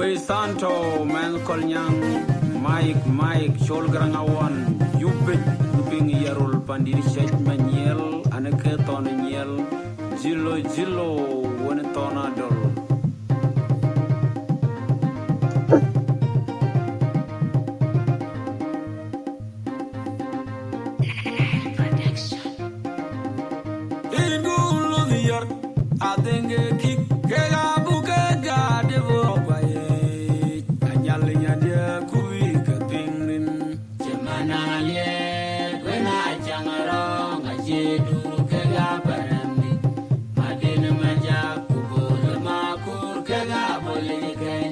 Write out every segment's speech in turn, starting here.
Santo, man kolnyang, Mike, Shol Grangawan, Yubit, Luping Yarul Pandiri Shet Maniel, Anaketon Niel, Jilo, Winetona Dol. I think a kick, Buka, Devo, Anyalia, dear Kuika, Pingrin, Gemana, when I jang along, I do Kaga Parami, Madina Maja, Kubo, Makur, Kaga, Boligan,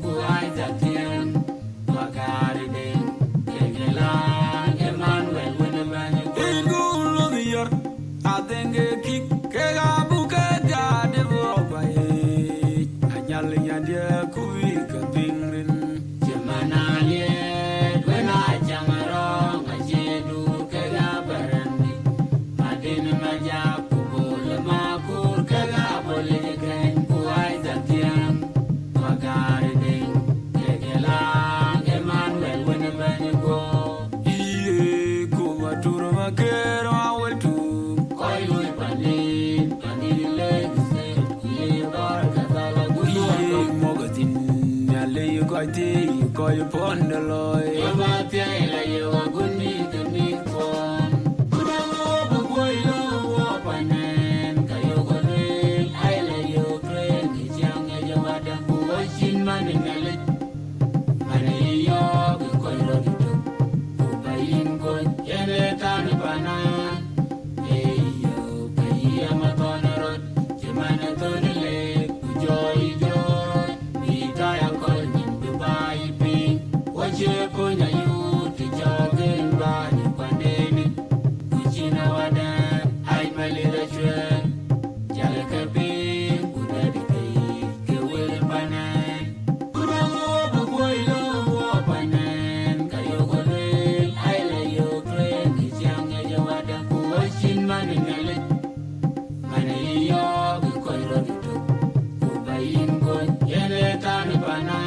Kuaita Tian, Bagari, Kegela, Emmanuel, whenever you go, I think a kick, call you pon the loy. You might be you are good need to meet one. Could I go boy low up and Kayoga rail? I lay you train, it's young as you are the watching money melody. Money yog, you call it to buy in good, Yanatan banana. Hey, you pay a matona road, Jemana to the lake, joy, be tired calling to buy. Punya you to jogging by the pandemic, which in our dam, I my little train, Jalakabi, Budadi, Kill Banan, Budago, Boilo, Panan, Kayogo, I lay your train, it's young as you are the watching money melody. Money yog, you call it to buy in good, Yanatan Banan.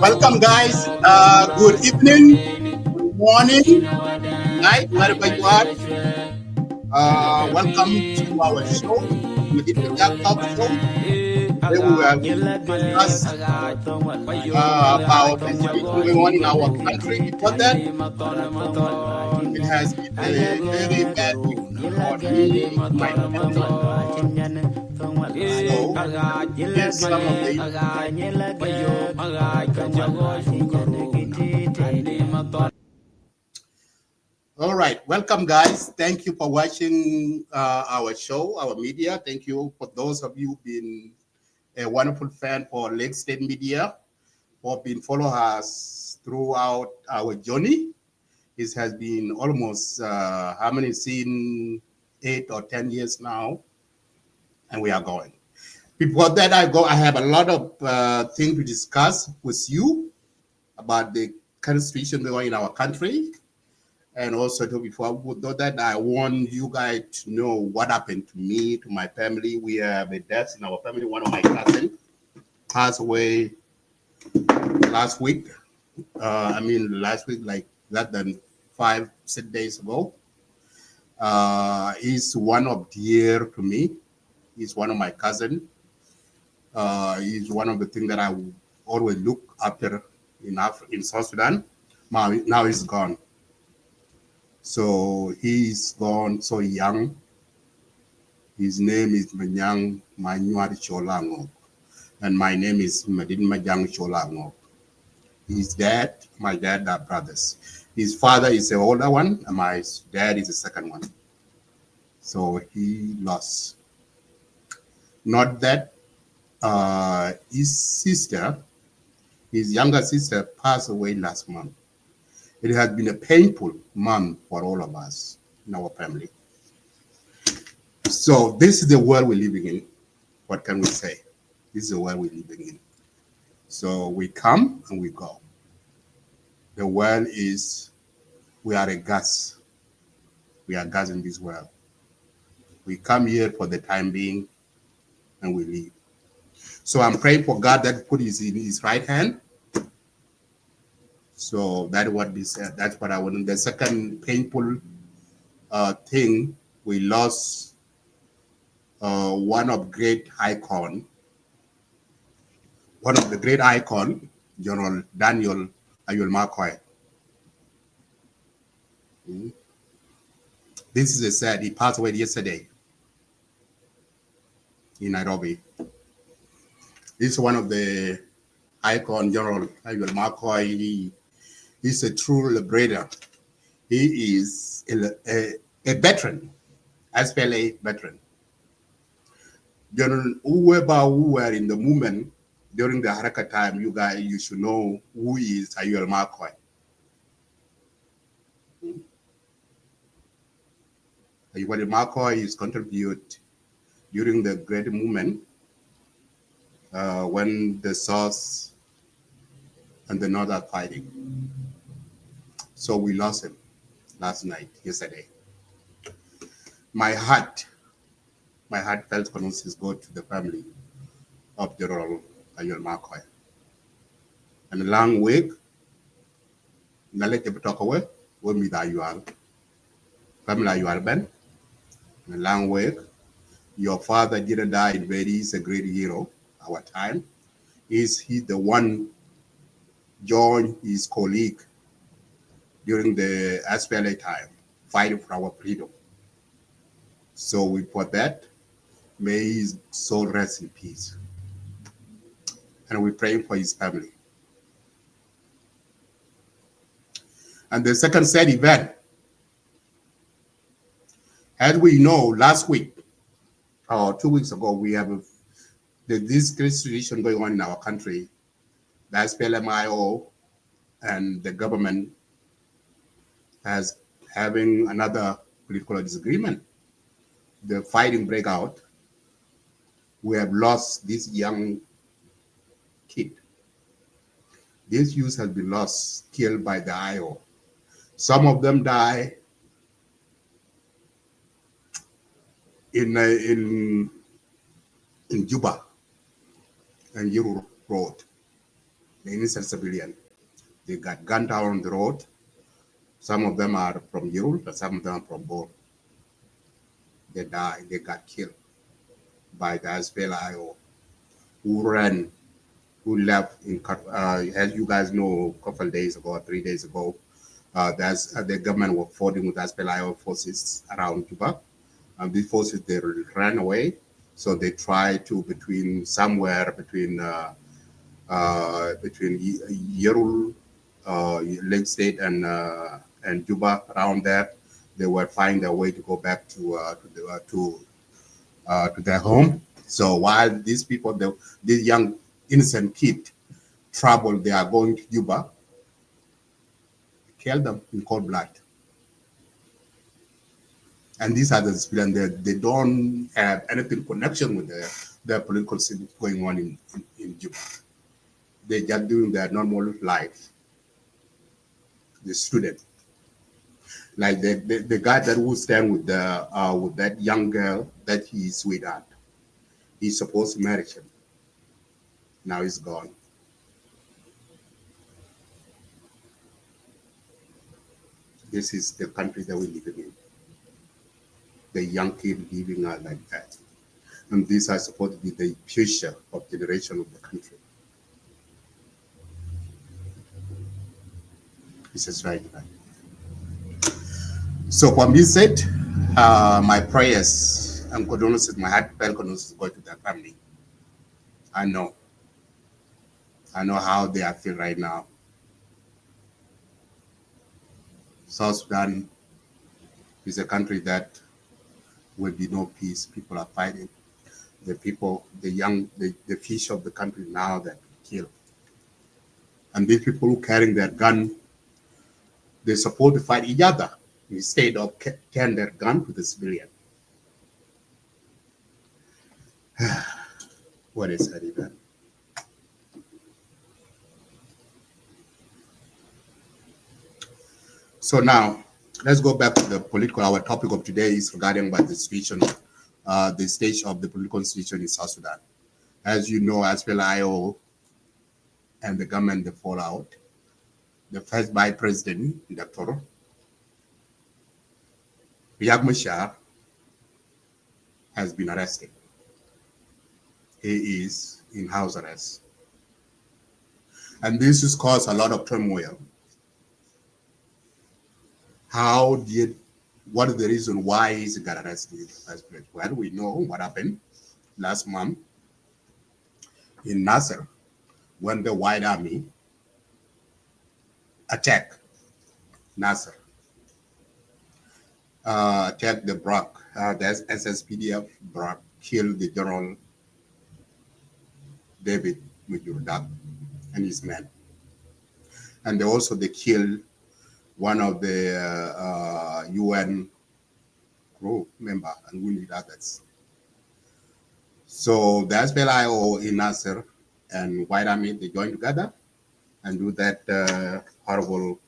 Welcome, guys. Good evening, good morning, night, wherever you are. Welcome to our show, the Jack Talk Show, where we will discuss about the things going on in our country. Before that, it has been a very bad week for me, my family. So, here's some of the all right, welcome guys. Thank you for watching our show, our media. Thank you for those of you who've been a wonderful fan for Lake State Media, who have been following us throughout our journey. It has been almost how many seen 8 or 10 years now, and we are going. Before that, I have a lot of things to discuss with you about the current situation going in our country. And also, before we do that, I want you guys to know what happened to me, to my family. We have a death in our family. One of my cousins passed away last week. Last week, like less than 5-6 days ago. He's one of dear to me. He's one of my cousins. He's one of the things that I always look after in South Sudan. Now he's gone. So he's gone so young. His name is Manyang Manyuar Cholango. And my name is Madin Majang Cholango. His dad, my dad are brothers. His father is the older one, and my dad is the second one. So he lost. Not that his sister, his younger sister, passed away last month. It has been a painful month for all of us in our family. So this is the world we're living in. What can we say? This is the world we're living in. So we come and we go. The world is, we are a gas. We are gas in this world. We come here for the time being and we leave. So I'm praying for God that put his in his right hand. So that's what I want. The second painful thing, we lost one of great icon, one of the great icon, General Daniel Ayul Marcoy. Mm. This is a sad. He passed away yesterday in Nairobi. He's one of the icon, General Ayul Marcoy. He's a true liberator. He is a veteran, SPLA veteran. General, who were in the movement during the Haraka time, you should know who is Ayul Marcoy. Ayul Marcoy is contributed during the great movement when the South and the North are fighting. So we lost him last night, yesterday. My heart felt condolences go to the family of General Ayul Marcoy. And a long week, Nalet Epitokawe, we meet Ayul. Family Ayul Ben. A long week. Your father didn't die in vain. He's a great hero. Our time. Is he the one joined his colleague during the SPLA time, fighting for our freedom. So we put that. May his soul rest in peace. And we pray for his family. And the second sad event, as we know, last week or 2 weeks ago, we have this great situation going on in our country. The SPLMIO and the government has having another political disagreement. The fighting break out. We have lost this young kid. This youth has been lost, killed by the IO. Some of them die in Juba and Yuru Road. The innocent civilian. They got gunned down on the road. Some of them are from Yuru, but some of them are from Bor. They died. They got killed by the SPLIO, who ran, who left in, as you guys know, a couple of days ago, 3 days ago, the government were fighting with SPLIO forces around Juba. And these forces, they ran away. So they tried to, between Yerul, Lake State, and Juba, around there, they were finding their way to go back to their home. So while these people, these young innocent kids, travel, they are going to Juba, kill them in cold blood. And these are the civilians. They don't have anything connection with the political scene going on in Juba. They're just doing their normal life. The student, like the guy that will stand with that young girl that he's sweetheart. He's supposed to marry him. Now he's gone. This is the country that we live in. The young kid living like that. And these are supposed to be the future of generation of the country. This is right. So for me said, my prayers and condolences, my heartfelt condolences go to their family. I know how they are feeling right now. South Sudan is a country that will be no peace. People are fighting. The people, the young, the future of the country now that kill. And these people who carrying their gun, they're supposed to fight each other instead of turn their gun to the civilian. What is that even? So now, let's go back to the political. Our topic of today is regarding about the situation, the stage of the political situation in South Sudan. As you know, as well, IO and the government, the fallout. The first vice president, Dr. Riek Machar, has been arrested. He is in house arrest. And this has caused a lot of turmoil. What is the reason why he got arrested in the first place? Well, we know what happened last month in Nasser when the White Army attacked Nasser, attacked the Brock, the SSPDF Brock, killed the General David Mujurdak and his men. And they killed one of the UN crew member and wounded others. So the SPLIO in Nasser and White Army, they joined together and do that horrible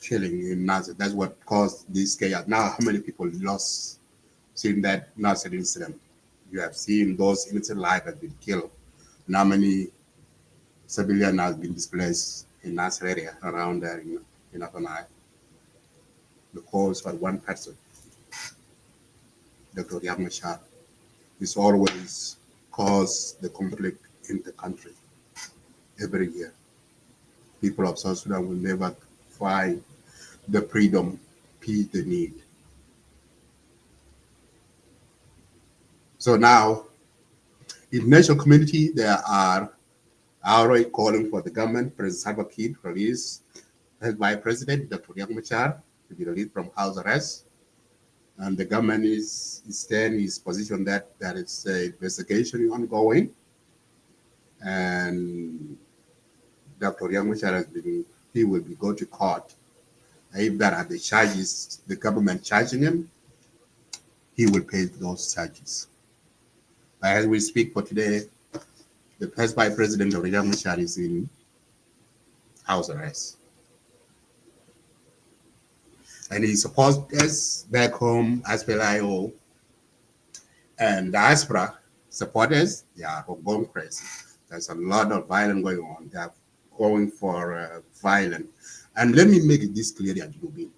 killing in Nasser. That's what caused this chaos. Now, how many people lost seeing that Nasser incident? You have seen those innocent lives have been killed. And how many civilians have been displaced in Nasser area around there in Upper Nile? The cause for one person, Dr. Riek Machar, is always cause the conflict in the country every year. People of South Sudan will never find the freedom, peace they need. So now, in national community, there are already calling for the government, President Salva Kiir, to release his vice president, Dr. Riek Machar, to be released from house arrest. And the government is staying in his position that there is an investigation ongoing. And Dr. Riek Machar he will be go to court. If there are the charges, the government charging him, he will pay those charges. But as we speak for today, the first vice president of Riek Machar is in house arrest. And his supporters back home, as per IO, and diaspora supporters, they are going crazy. There's a lot of violence going on. They are going for violence. And let me make this clear, Yajinubi.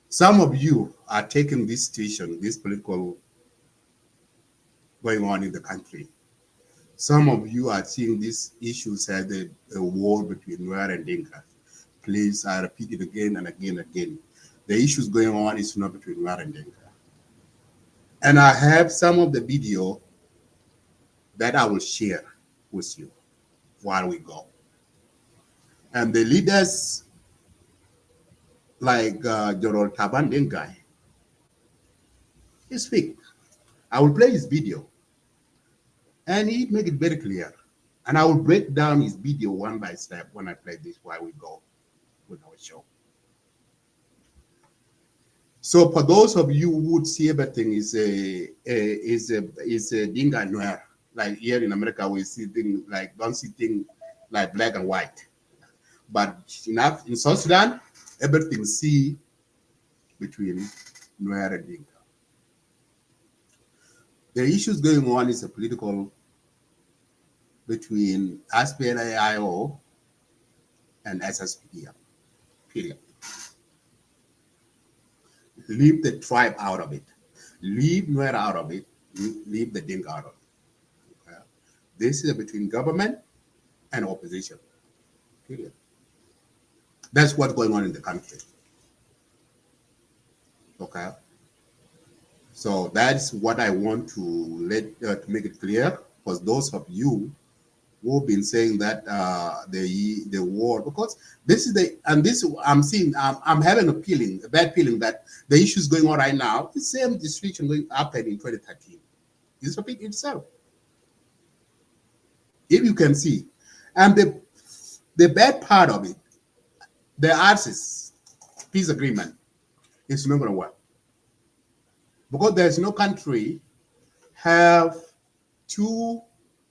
Some of you are taking this situation, this political going on in the country. Some of you are seeing these issues as a war between Nuer and Dinka. Please, I repeat it again and again and again. The issues going on is not between Nuer and Dinka. And I have some of the video that I will share with you while we go. And the leaders like General Taban Dengai, he speak. I will play his video. And he make it very clear. And I will break down his video one by step when I play this while we go with our show. So for those of you who would see everything is a Dinga and Nuer, like here in America we see things like don't see things like black and white. But in South Sudan, everything see between Nuer and Dinka. The issues going on is a political between SPLAIO and SSPDF. Period. Leave the tribe out of it. Leave Nuer out of it. Leave the Dinka out of it. Okay? This is between government and opposition. Period. That's what's going on in the country. Okay. So that's what I want to to make it clear for those of you who've been saying that the war, because this is the, and this I'm seeing, I'm having a bad feeling that the issues going on right now, the same situation going happened in 2013. It's repeating itself, if you can see. And the bad part of it, the ISIS peace agreement is not going to work, because there's no country have two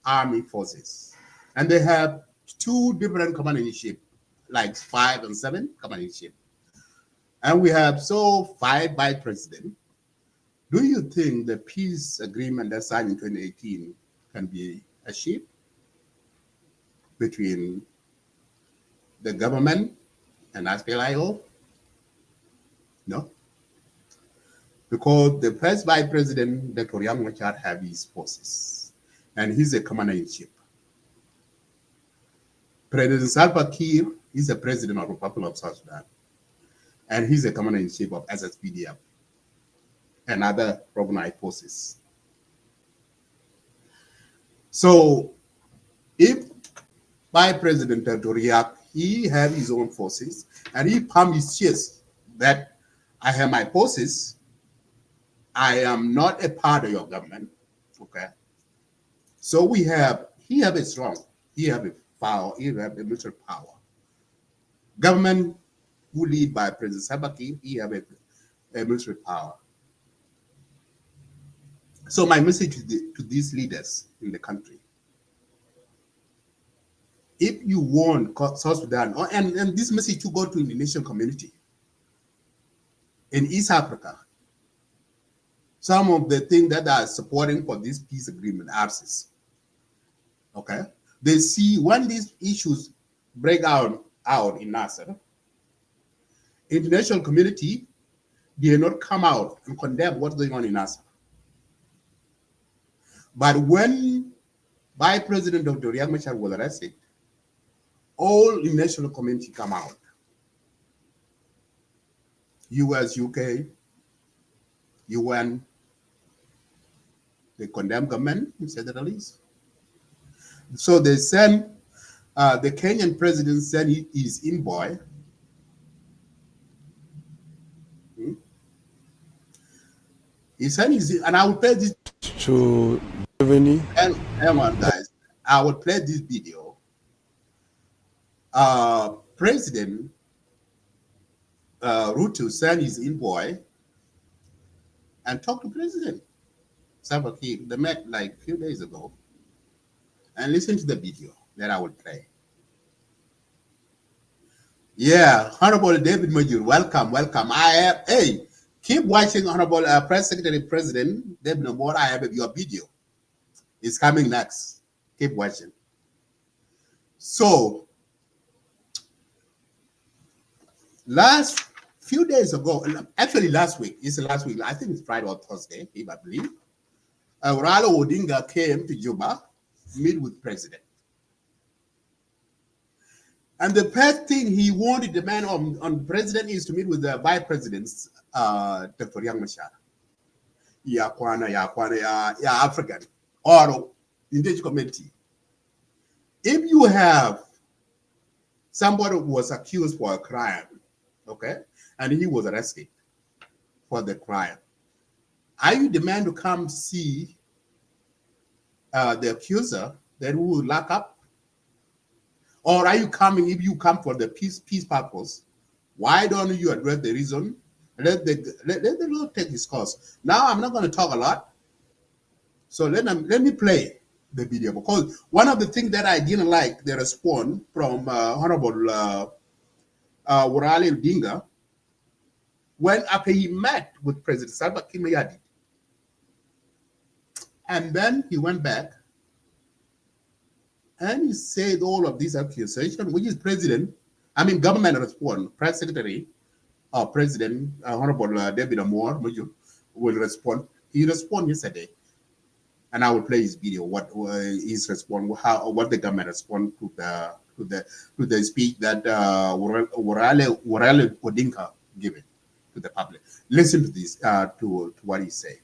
army forces, and they have two different command in chief, like 5 and 7 command in chief, and we have so 5 by president. Do you think the peace agreement that signed in 2018 can be achieved between the government and SPLIO? No, because the first vice president, Dr. Young Machar, have his forces, and he's a commander in chief. President Salva Kiir is the president of the Republic of South Sudan, and he's the commander in chief of SSPDF and other organized forces. So, if by President Doriak, he have his own forces, and he pumped his chest that I have my forces, I am not a part of your government, okay? So he have a strong, he have a power, he have a military power. Government who lead by President Salva Kiir, he have a military power. So my message to these leaders in the country, if you want South Sudan, and this message to go to the nation community in East Africa, some of the things that are supporting for this peace agreement, ARCIS, okay? They see when these issues break out in Nasser, international community, they not come out and condemn what's going on in Nasser. But when by President Dr. Riek Machar was arrested, all international community come out. US, UK, UN, they condemn government and said the release. So they send, the Kenyan president sent his envoy. He sent his, and I will play this to Germany. Hang on, guys. I will play this video. President Ruto sent his envoy and talked to President Salva Kiir. They met like a few days ago. And listen to the video that I will play. Yeah, Honorable David Majur, welcome. Hey, keep watching, Honorable Press Secretary President David Namor. I have your video. It's coming next. Keep watching. So, last few days ago, actually last week, I think it's Friday or Thursday, if I believe, Raila Odinga came to Juba, meet with President. And the first thing he wanted, the man on President, is to meet with the Vice Presidents, Dr. Riek Machar. Ya African, or indigenous community. If you have somebody who was accused for a crime, okay, and he was arrested for the crime, are you demand to come see the accuser that will lock up? Or are you coming, if you come for the peace purpose, why don't you address the reason? Let the Lord take his course. Now, I'm not going to talk a lot. So let me play the video, because one of the things that I didn't like, the response from Honorable Raila Odinga, when after he met with President Salva Kiir Mayardit, and then he went back and he said all of these accusations, which is government response, Press Secretary, President, Honorable David Amor will respond. He responded yesterday, and I will play his video. What his response? What the government respond to the speech that Raila Odinga given to the public. Listen to this, to what he said.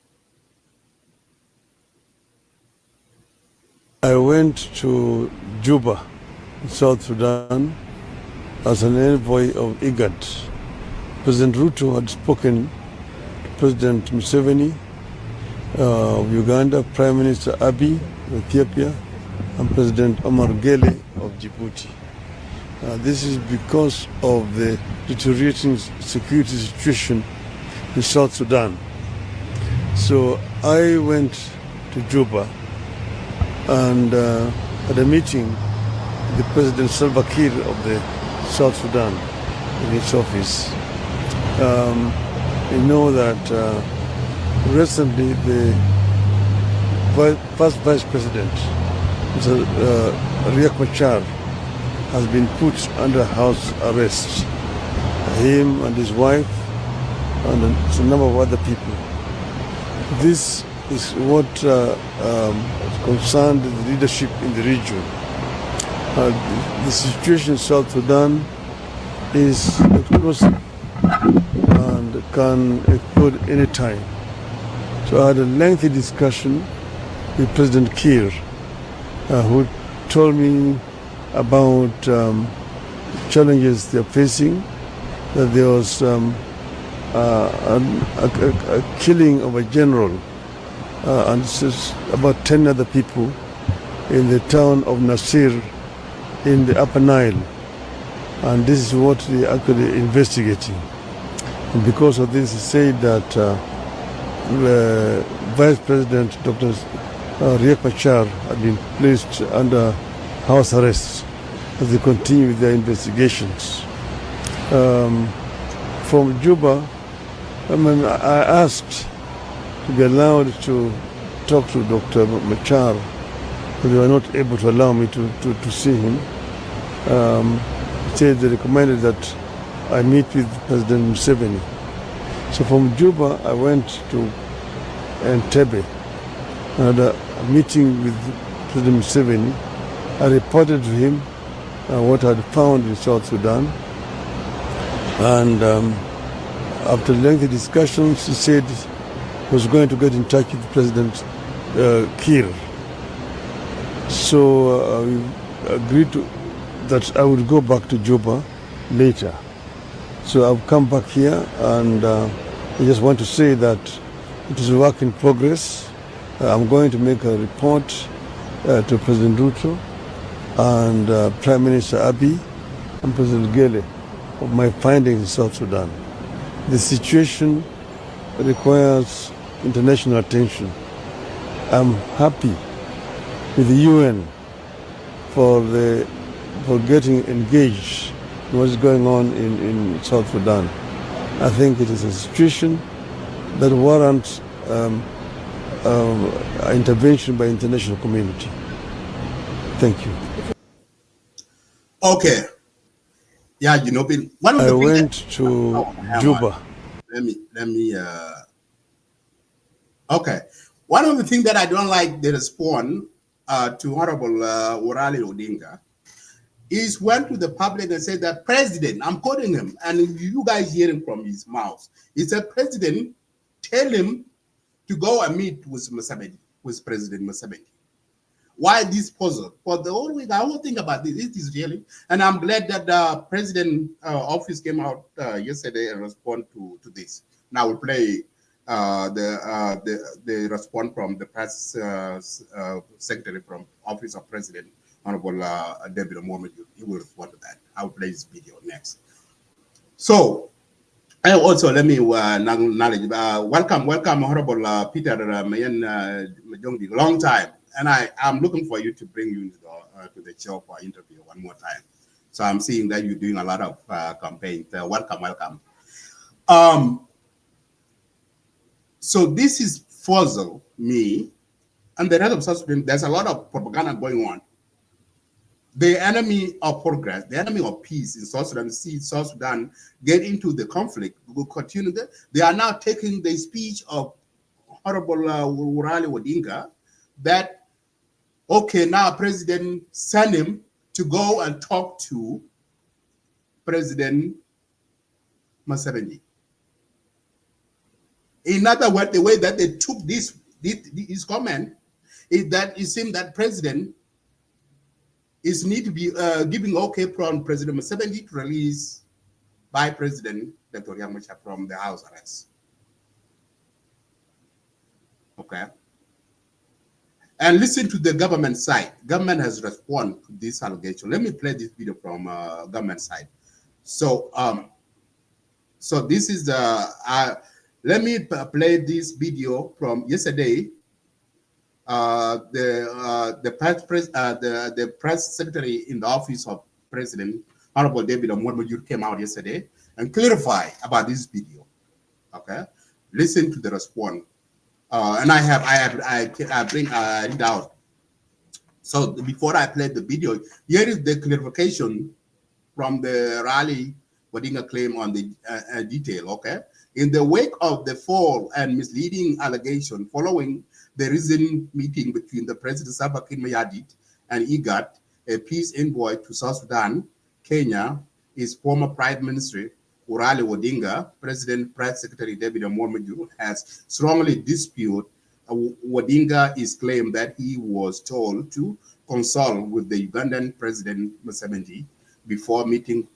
I went to Juba, South Sudan, as an envoy of IGAD. President Ruto had spoken to President Museveni of Uganda, Prime Minister Abiy of Ethiopia, and President Omar Gele of Djibouti. This is because of the deteriorating security situation in South Sudan. So I went to Juba and had a meeting with the President Salva Kiir of the South Sudan in his office. You know that recently the first Vice President, Mr. Riek Machar, has been put under house arrest. Him and his wife and a number of other people. This is what concerned the leadership in the region. The situation in South Sudan is explosive and can explode any time. So I had a lengthy discussion with President Kiir, who told me about challenges they're facing, that there was a killing of a general and about 10 other people in the town of Nasir in the Upper Nile. And this is what they're actually investigating. And because of this, he said that Vice President Dr. Riek Machar had been placed under house arrest as they continue with their investigations. From Juba, I asked to be allowed to talk to Dr. Machar, but they were not able to allow me to see him. They recommended that I meet with President Museveni. So from Juba, I went to Entebbe and had a meeting with President Museveni. I reported to him what I had found in South Sudan. And after lengthy discussions, he said he was going to get in touch with President Kiir. So we agreed that I would go back to Juba later. So I've come back here, and I just want to say that it is a work in progress. I'm going to make a report to President Ruto and Prime Minister Abiy and President Gele of my findings in South Sudan. The situation requires international attention. I'm happy with the UN for getting engaged in what's going on in South Sudan. I think it is a situation that warrants intervention by international community. Thank you. Okay. Yeah, you know, one of the I went to Juba. Let me. Okay. One of the things that I don't like the response to Honorable Orali Odinga is went to the public and said that President, I'm quoting him, and you guys hearing from his mouth. He said, President, tell him to go and meet with Museveni, with President Museveni. Why this puzzle? For the whole week, I will think about this. It is really, and I'm glad that the president office came out yesterday and respond to this. Now we'll play the response from the press secretary from Office of President, Honorable David Mohamed. He will respond to that. I will play this video next. So, and also let me acknowledge, welcome, Honorable Peter Mayen Majongi, long time. And I'm looking for you to bring you to the show for interview one more time. So I'm seeing that you're doing a lot of campaigns. Welcome. So this is puzzle me and the rest of South Sudan. There's a lot of propaganda going on. The enemy of progress, the enemy of peace in South Sudan, see South Sudan get into the conflict, will continue. They are now taking the speech of Honorable Orali Odinga that, okay, now President send him to go and talk to President Museveni. In other words, the way that they took this comment is that it seems that president is need to be giving okay from President Museveni to release by President Dr. Yamacha from the house arrest. Okay. And listen to the government side. Government has responded to this allegation. Let me play this video from government side. So, so this is the. Let me play this video from yesterday. The press secretary in the office of President Honorable David Amormajur came out yesterday and clarified about this video. Okay, listen to the response. And I read out. So before I play the video, here is the clarification from the rally Wadinga claim on the detail. Okay, in the wake of the false and misleading allegation following the recent meeting between the President Salva Kiir Mayardit and IGAD, a peace envoy to South Sudan, Kenya, his former Prime Minister Urali Wadinga, President Press Secretary David Amormajur has strongly disputed Wadinga's claim that he was told to consult with the Ugandan President Museveni before meeting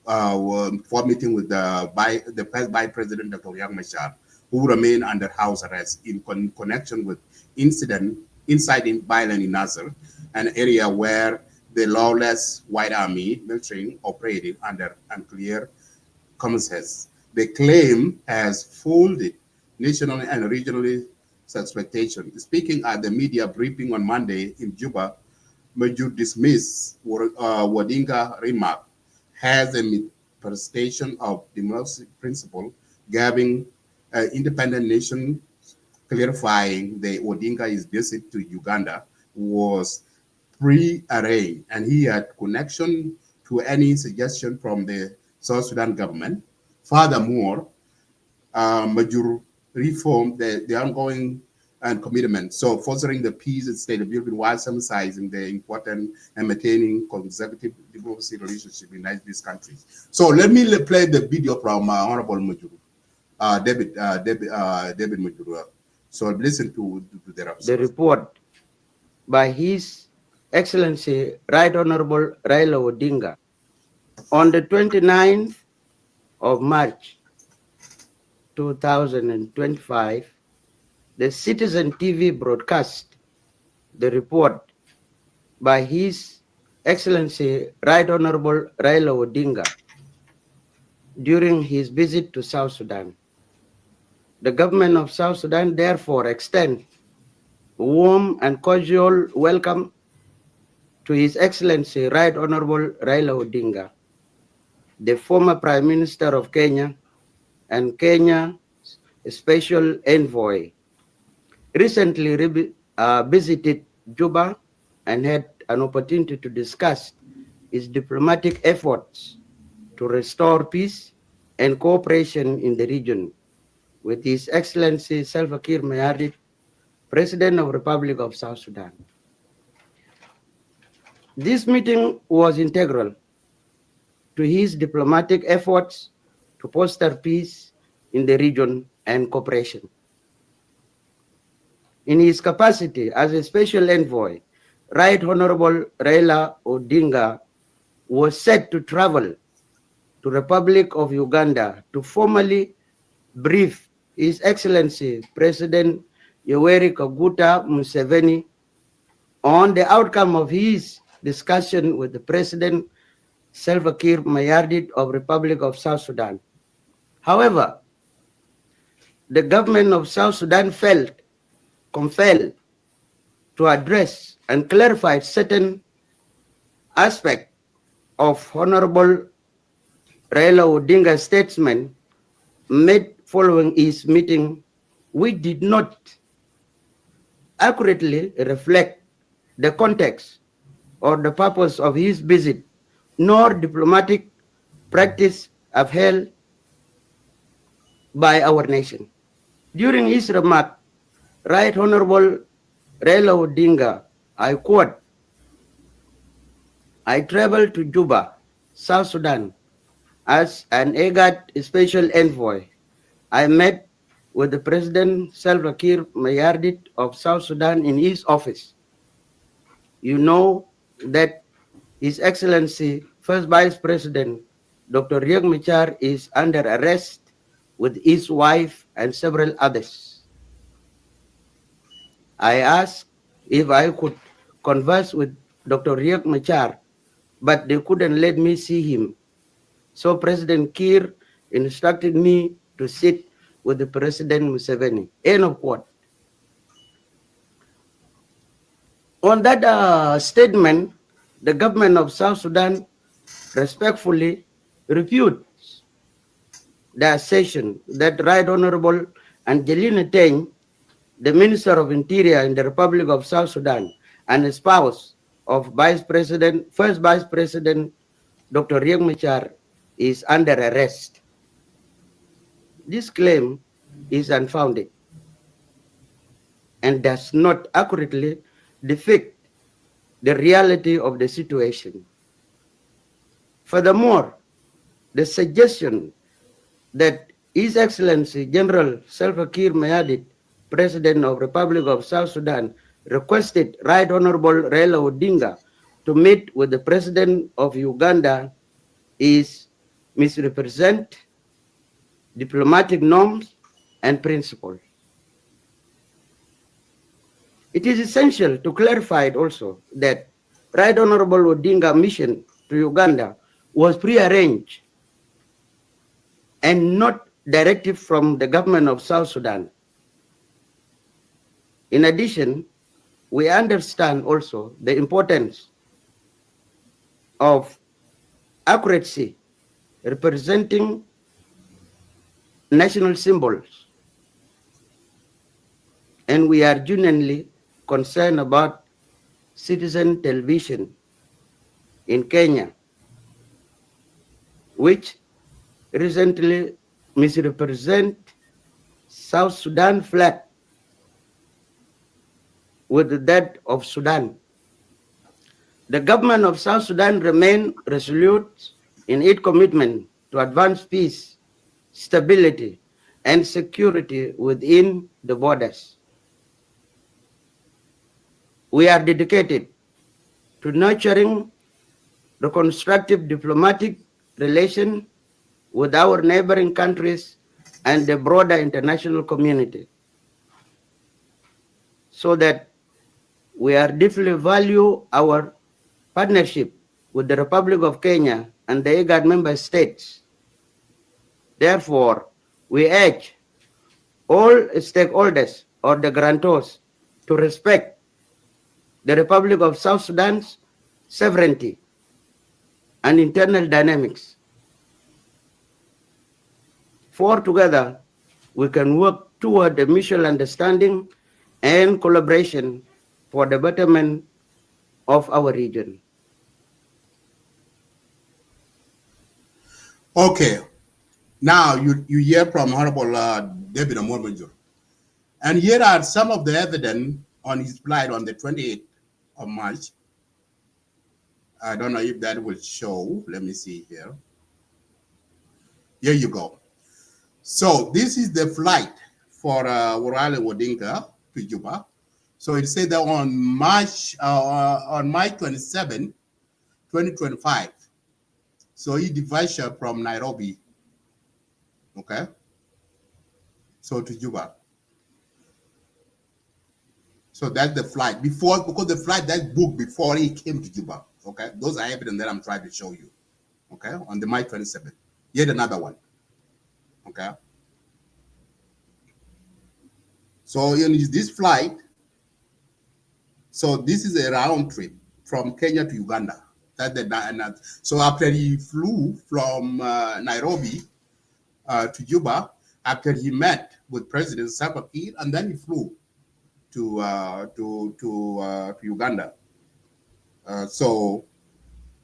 with the by President Dr. Riek Machar, who remain under house arrest in connection with inciting violence in Nasser, an area where the lawless white army military operated under unclear commands. The claim has folded nationally and regionally expectation. Speaking at the media briefing on Monday in Juba, Major dismissed Wadinga remark has a manifestation of democracy principle, giving independent nation clarifying the Odinga's visit to Uganda was pre-arranged, and he had connection to any suggestion from the South Sudan government. Furthermore, Major reformed the ongoing and commitment, so fostering the peace and stability while emphasizing the important and maintaining consecutive diplomacy relationship in these countries. So let me play the video from Honorable Major David Major. So listen to the report by His Excellency Right Honorable Raila Odinga on the 29th of March 2025. The Citizen TV broadcast the report by His Excellency Right Honorable Raila Odinga during his visit to South Sudan. The government of South Sudan therefore extends a warm and cordial welcome to His Excellency Right Honorable Raila Odinga, the former Prime Minister of Kenya and Kenya's Special Envoy. Recently visited Juba and had an opportunity to discuss his diplomatic efforts to restore peace and cooperation in the region with His Excellency Salva Kiir Mayardit, President of the Republic of South Sudan. This meeting was integral to his diplomatic efforts to foster peace in the region and cooperation. In his capacity as a special envoy, Right Honorable Raila Odinga was set to travel to Republic of Uganda to formally brief His Excellency President Yoweri Kaguta Museveni on the outcome of his discussion with the President Salva Kiir Mayardit of Republic of South Sudan. However, the government of South Sudan felt compelled to address and clarify certain aspects of Honorable Raila Odinga's statement made following his meeting, which did not accurately reflect the context or the purpose of his visit, nor diplomatic practice upheld by our nation. During his remark, Right Honorable Raila Odinga, I quote, "I traveled to Juba, South Sudan, as an IGAD special envoy. I met with the President Salva Kiir Mayardit of South Sudan in his office. You know that His Excellency First Vice President Dr. Riek Machar is under arrest with his wife and several others. I asked if I could converse with Dr. Riek Machar, but they couldn't let me see him. So President Kiir instructed me to sit with the President Museveni. End of quote. On that statement, the government of South Sudan respectfully refutes the assertion that Right Honorable Angelina Teng, the Minister of Interior in the Republic of South Sudan and the spouse of First Vice President Dr. Riek Machar, is under arrest. This claim is unfounded and does not accurately depict the reality of the situation. Furthermore, the suggestion that His Excellency General Salva Kiir Mayardit, President of Republic of South Sudan, requested Right Honorable Raila Odinga to meet with the President of Uganda is misrepresent diplomatic norms and principles. It is essential to clarify also that Right Honorable Odinga's mission to Uganda was prearranged and not directive from the government of South Sudan. In addition, we understand also the importance of accuracy representing national symbols, and we are genuinely concerned about citizen television in Kenya, which recently misrepresent South Sudan flag with that of Sudan. The government of South Sudan remains resolute in its commitment to advance peace, stability, and security within the borders. We are dedicated to nurturing the constructive diplomatic relation with our neighboring countries and the broader international community, so that we are deeply value our partnership with the Republic of Kenya and the IGAD member states. Therefore, we urge all stakeholders or the guarantors to respect the Republic of South Sudan's sovereignty and internal dynamics. For together, we can work toward a mutual understanding and collaboration for the betterment of our region. Okay, now you hear from Honorable David Amor Major. And here are some of the evidence on his flight on the 28th of March. I don't know if that will show. Let me see here. Here you go. So this is the flight for Raila Odinga to Juba. So it said that on March 27, 2025. So he departed from Nairobi. Okay. So to Juba. So that's the flight before, because the flight that's booked before he came to Juba. Okay. Those are evidence that I'm trying to show you. Okay. On the March 27th. Yet another one. Okay. So in this flight, so this is a round trip from Kenya to Uganda. So after he flew from Nairobi to Juba, after he met with President Salva Kiir, and then he flew to Uganda. So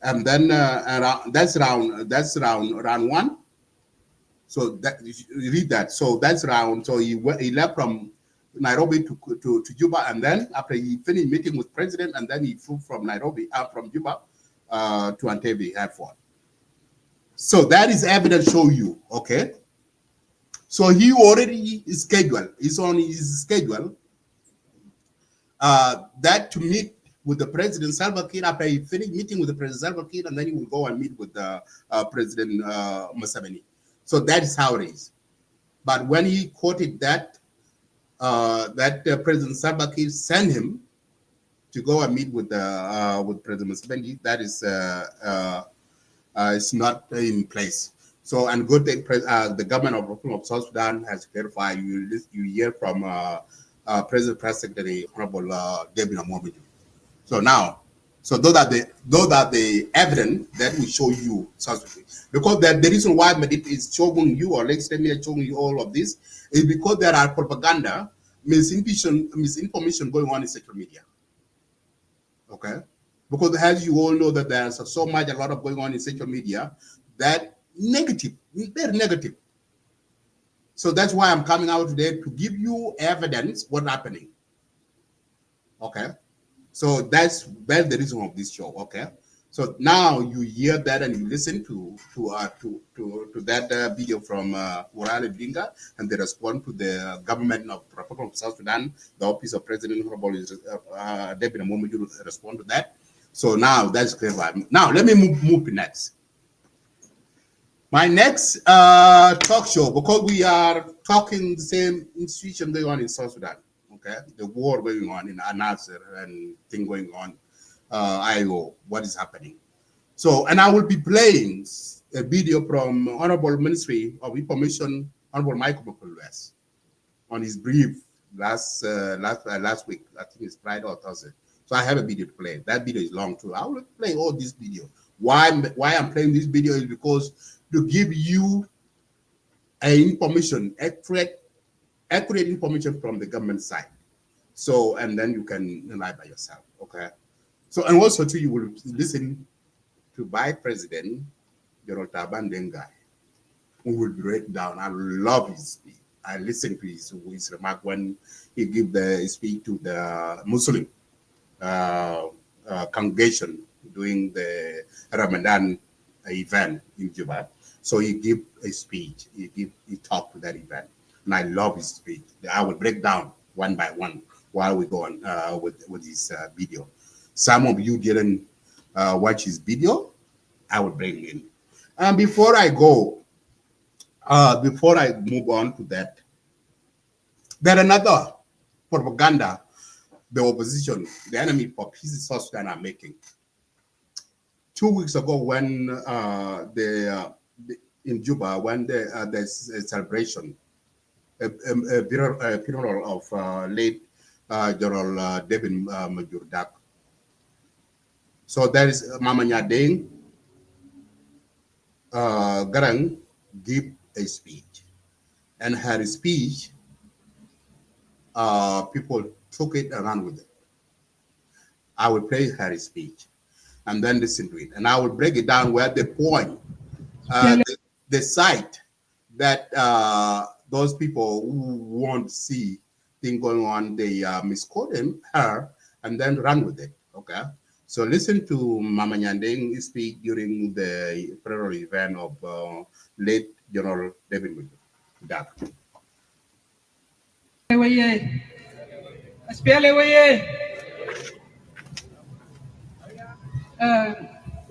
and then that's round one. So that you read that. So that's round. So he left from Nairobi to Juba, and then after he finished meeting with President, and then he flew from Nairobi from Juba to Entebbe Airport. So that is evidence show you, okay? So he already is scheduled. He's on his schedule that to meet with the President Salva Kiir after he finished meeting with the President Salva Kiir, and then he will go and meet with the President Museveni. So that is how it is. But when he quoted that, President Salva Kiir sent him to go and meet with President Museveni, that is it's not in place. So, and good thing, the government of South Sudan has clarified. You hear from President Press Secretary Honorable David Amobidu. So now, so those are the evidence that will show you South Sudan. Because the reason why Medit is showing you, or let's let me showing you all of this, is because there are propaganda, misinformation going on in social media. Okay, because as you all know that there's a lot of going on in social media that negative, very negative. So that's why I'm coming out today to give you evidence what's happening. Okay, so that's the reason of this show. Okay, so now you hear that and you listen to that video from Morale Dinga, and they respond to the government of the Republic of South Sudan, the office of President Honorable David Amobidu respond to that. So now that's clear. Now let me move to next. My next talk show, because we are talking the same institution going on in South Sudan. Okay, the war going on in Al-Nasser and thing going on, IO, what is happening. So, and I will be playing a video from Honorable Ministry of Information, Honorable Michael McCullough, on his brief last week. I think it's Friday or Thursday. So I have a video to play. That video is long too. I will play all this video. Why I'm playing this video is because to give you information, accurate information from the government side. So, and then you can lie by yourself, okay? So, and also too, you will listen to Vice President General Taban Dengai, who will break down. I love his speech. I listen to his remark when he give the speech to the Muslim congregation during the Ramadan event in Juba. So he give a speech. He talked to that event, and I love his speech. I will break down one by one while we go on with his video. Some of you didn't watch his video. I will bring in. And before I go, before I move on to that, there another propaganda the opposition, the enemy for peace in South Sudan are making. 2 weeks ago, when in Juba, when there's a celebration, a funeral of late General David Majordak. So there is Mama Nyadeng Garang give a speech, and her speech, people took it and ran with it. I will play her speech and then listen to it, and I will break it down where the point, the site that those people who want to see things going on, they misquote her and then run with it. Okay, so listen to Mama Nyandeng speak during the funeral event of late General David Majordak.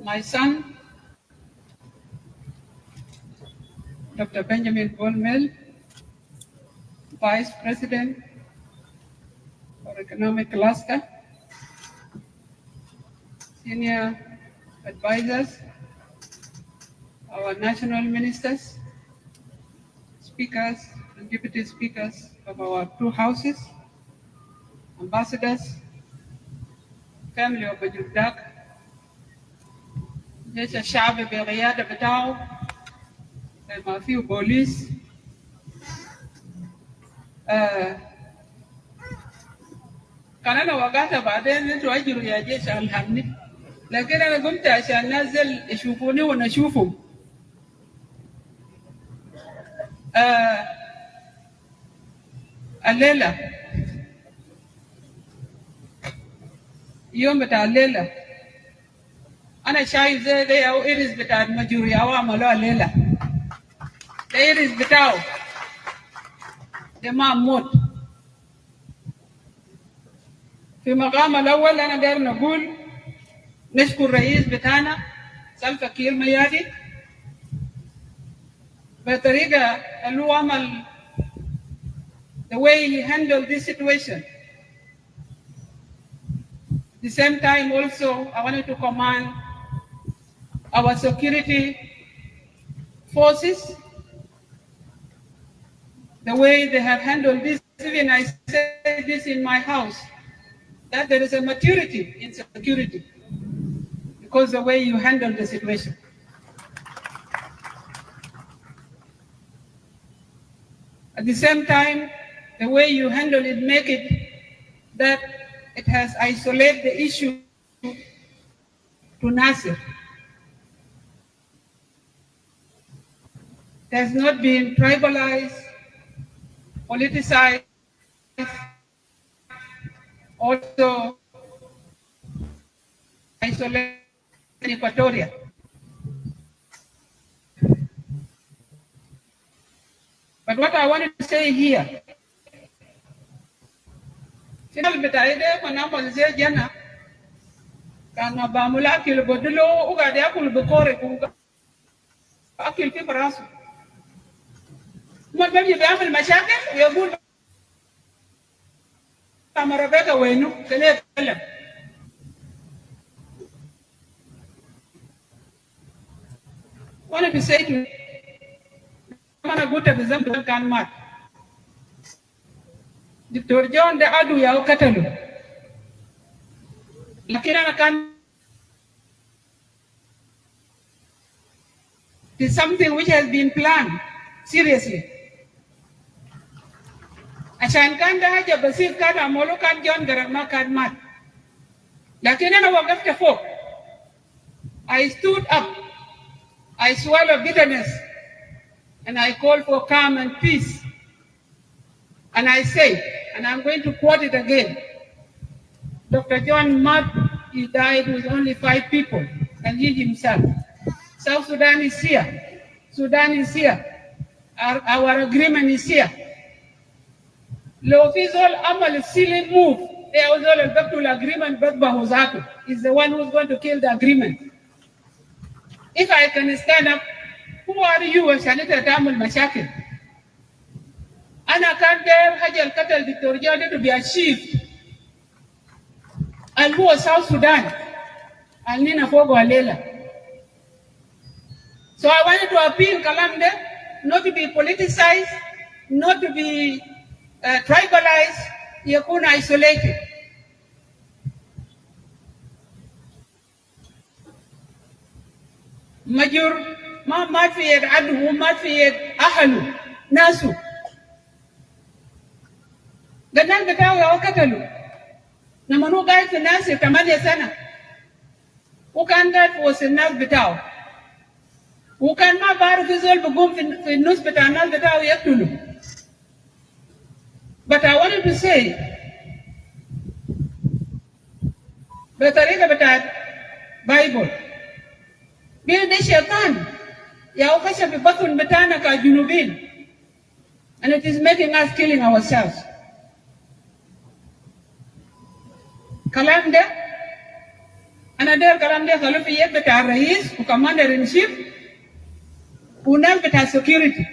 My son, Dr. Benjamin Bolmel, Vice President for Economic Cluster, senior advisors, our national ministers, speakers and deputy speakers of our two houses, ambassadors, family of Majordak, جيش الشعب بقيادة بتاعه ما فيه بوليس كان أنا وقعت بعدين أنتوا أجروا يا جيش ألهمني، لكن أنا قمت عشان نازل يشوفوني ونشوفهم. الليلة يوم بتاع الليلة أنا شايف زي ده أو إيرز بتاع المجوري أو عملوها الليلة ده إيرز بتاعه جماعة موت. في مقام الأول أنا داير نقول نشكر الرئيس بتاعنا سلفا كير ميادي بطريقة اللي هو عمل the way he handled this situation. At the same time also I wanted to commend our security forces, the way they have handled this. Even I said this in my house, that there is a maturity in security because the way you handle the situation. At the same time, the way you handle it, make it that it has isolated the issue to Nasser. It has not been tribalized, politicized, also isolated in Equatoria. But what I wanted to say here, final betaide manamol zai jana kana ba mulakil bodulo uga da yakul bukore kuga akil fi farasu man bari biyamul mashakil yaqul amarabeka wenu kene kalam wanted to say to mana guta bizam kan mat Dr. John da adu ya katalu lakini ana kan is something which has been planned seriously. Ashan kan da haja basir kan amolo kan John garama kan mat lakini ana waqafta fok. I stood up, I swallowed bitterness, and I called for calm and peace. And I say, and I'm going to quote it again, Dr. John Matt, he died with only 5 people, and he himself. South Sudan is here. Sudan is here. Our agreement is here. Lo Fizol Amal silly move. There was all a Bakul agreement, but Bahuzatu is the one who's going to kill the agreement. If I can stand up, who are you, Shanita Tamil Mashakil? Ana can't dare Hajal Katal Victoria to be achieved. And who was South Sudan? And Nina Fogo Alela. So I wanted to appeal Kalamde not to be politicized, not to be tribalized, yakuna isolated. Major ma mafiyed adu mafiyed ahalu nasu. Ganang bitaw ya katalu. Na manu guys fi nas 8 sana. Ukan guys was nas bitaw. Ukan ma baru fizol bugum fi nus bitaw nas bitaw yaktulu. But I wanted to say, بطريقة بتاعت Bible. بيد الشيطان يا خش ببطن بتاعنا كجنوبين, and it is making us killing ourselves. كلام ده أنا داير كلام ده خلوا في يد بتاع الرئيس وكماندر إن شيف وناس بتاع security.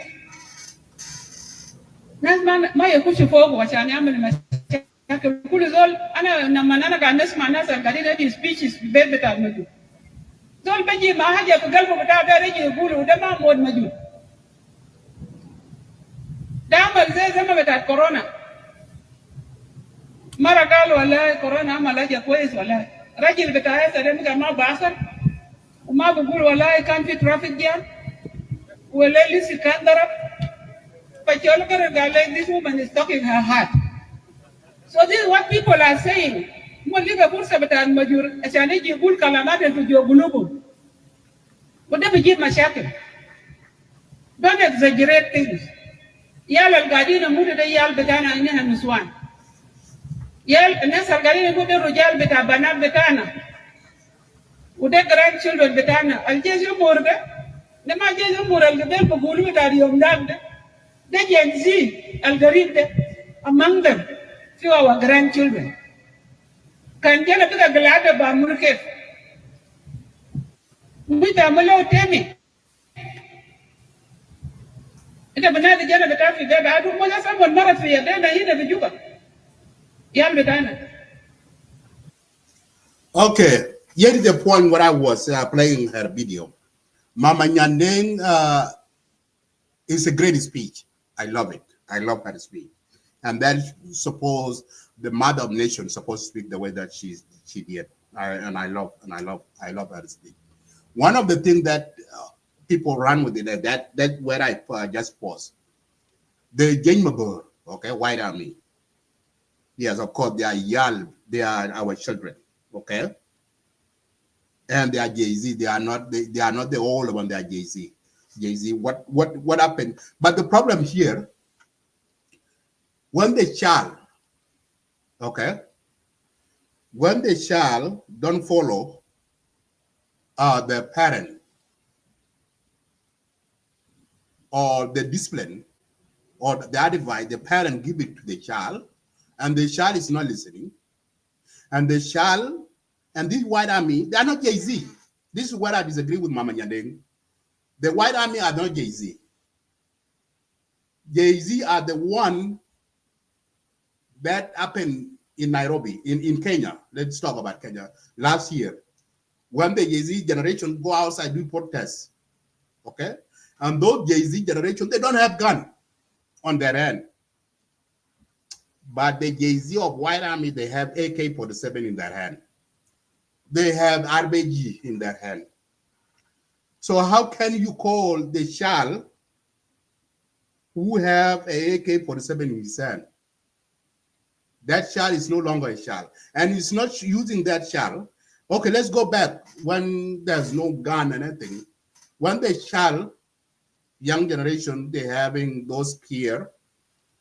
ناس ما يخش فوق عشان يعمل مشاكل. كل زول أنا لما أنا قاعد نسمع ناس قاعدين يدي speeches في البيت بتاع المجد. زول بيجي ما حاجة في قلبه بتاعه ده يجي يقوله ده ما مود مجد. ده عمل زي ما بتاع كورونا. مرة قالوا والله كورونا عمل حاجة كويس والله. راجل بتاعه ده ما بعثر وما بقول والله كان في ترافيك جام ولا لسه كان ضرب. But you look at like this woman is talking her heart. So this is what people are saying. Don't exaggerate things. Yal al-Gadina muda de yal betana inaha nuswan. Yal nas al-Gadina muda rujal beta banat betana. Ude grandchildren betana. Al-Jesu murda. Nama Jesu mural gabel pagulu betari yomdagda. The Gen Z, Algorithm, among them, few our grandchildren. Can get a bit of glad about Murke. With a mellow Temi. Ita bana da jana da tafi da adu mo na sabon mara fiye da na hina da juba. Ya mi dana. Okay, here is the point where I was playing her video. Mama Nyandeng is a great speech. I love it. I love her speech. And then suppose the mother of nations supposed to speak the way that she did. I love her speech. One of the things that people run with it, that where I just pause. The Jengmabur, okay, White Army. Yes, of course, they are young. They are our children, okay? And they are Jay-Z. They are not the old one, they are Jay-Z. Jay-Z, what happened? But the problem here, when the child, okay, when the child don't follow the parent or the discipline or the advice the parent give it to the child, and the child is not listening, and the child, and this White Army, they are not Jay-Z. This is where I disagree with Mama Nyandeng. The White Army are not Jay-Z. Jay-Z are the one that happened in Nairobi, in Kenya. Let's talk about Kenya. Last year, when the Jay-Z generation go outside do protests, okay? And those Jay-Z generation, they don't have gun on their hand. But the Jay-Z of White Army, they have AK-47 in their hand. They have RPG in their hand. So how can you call the child who have a AK-47 in his hand? That child is no longer a child. And he's not using that child. Okay, let's go back when there's no gun and anything. When the child, young generation, they're having those spear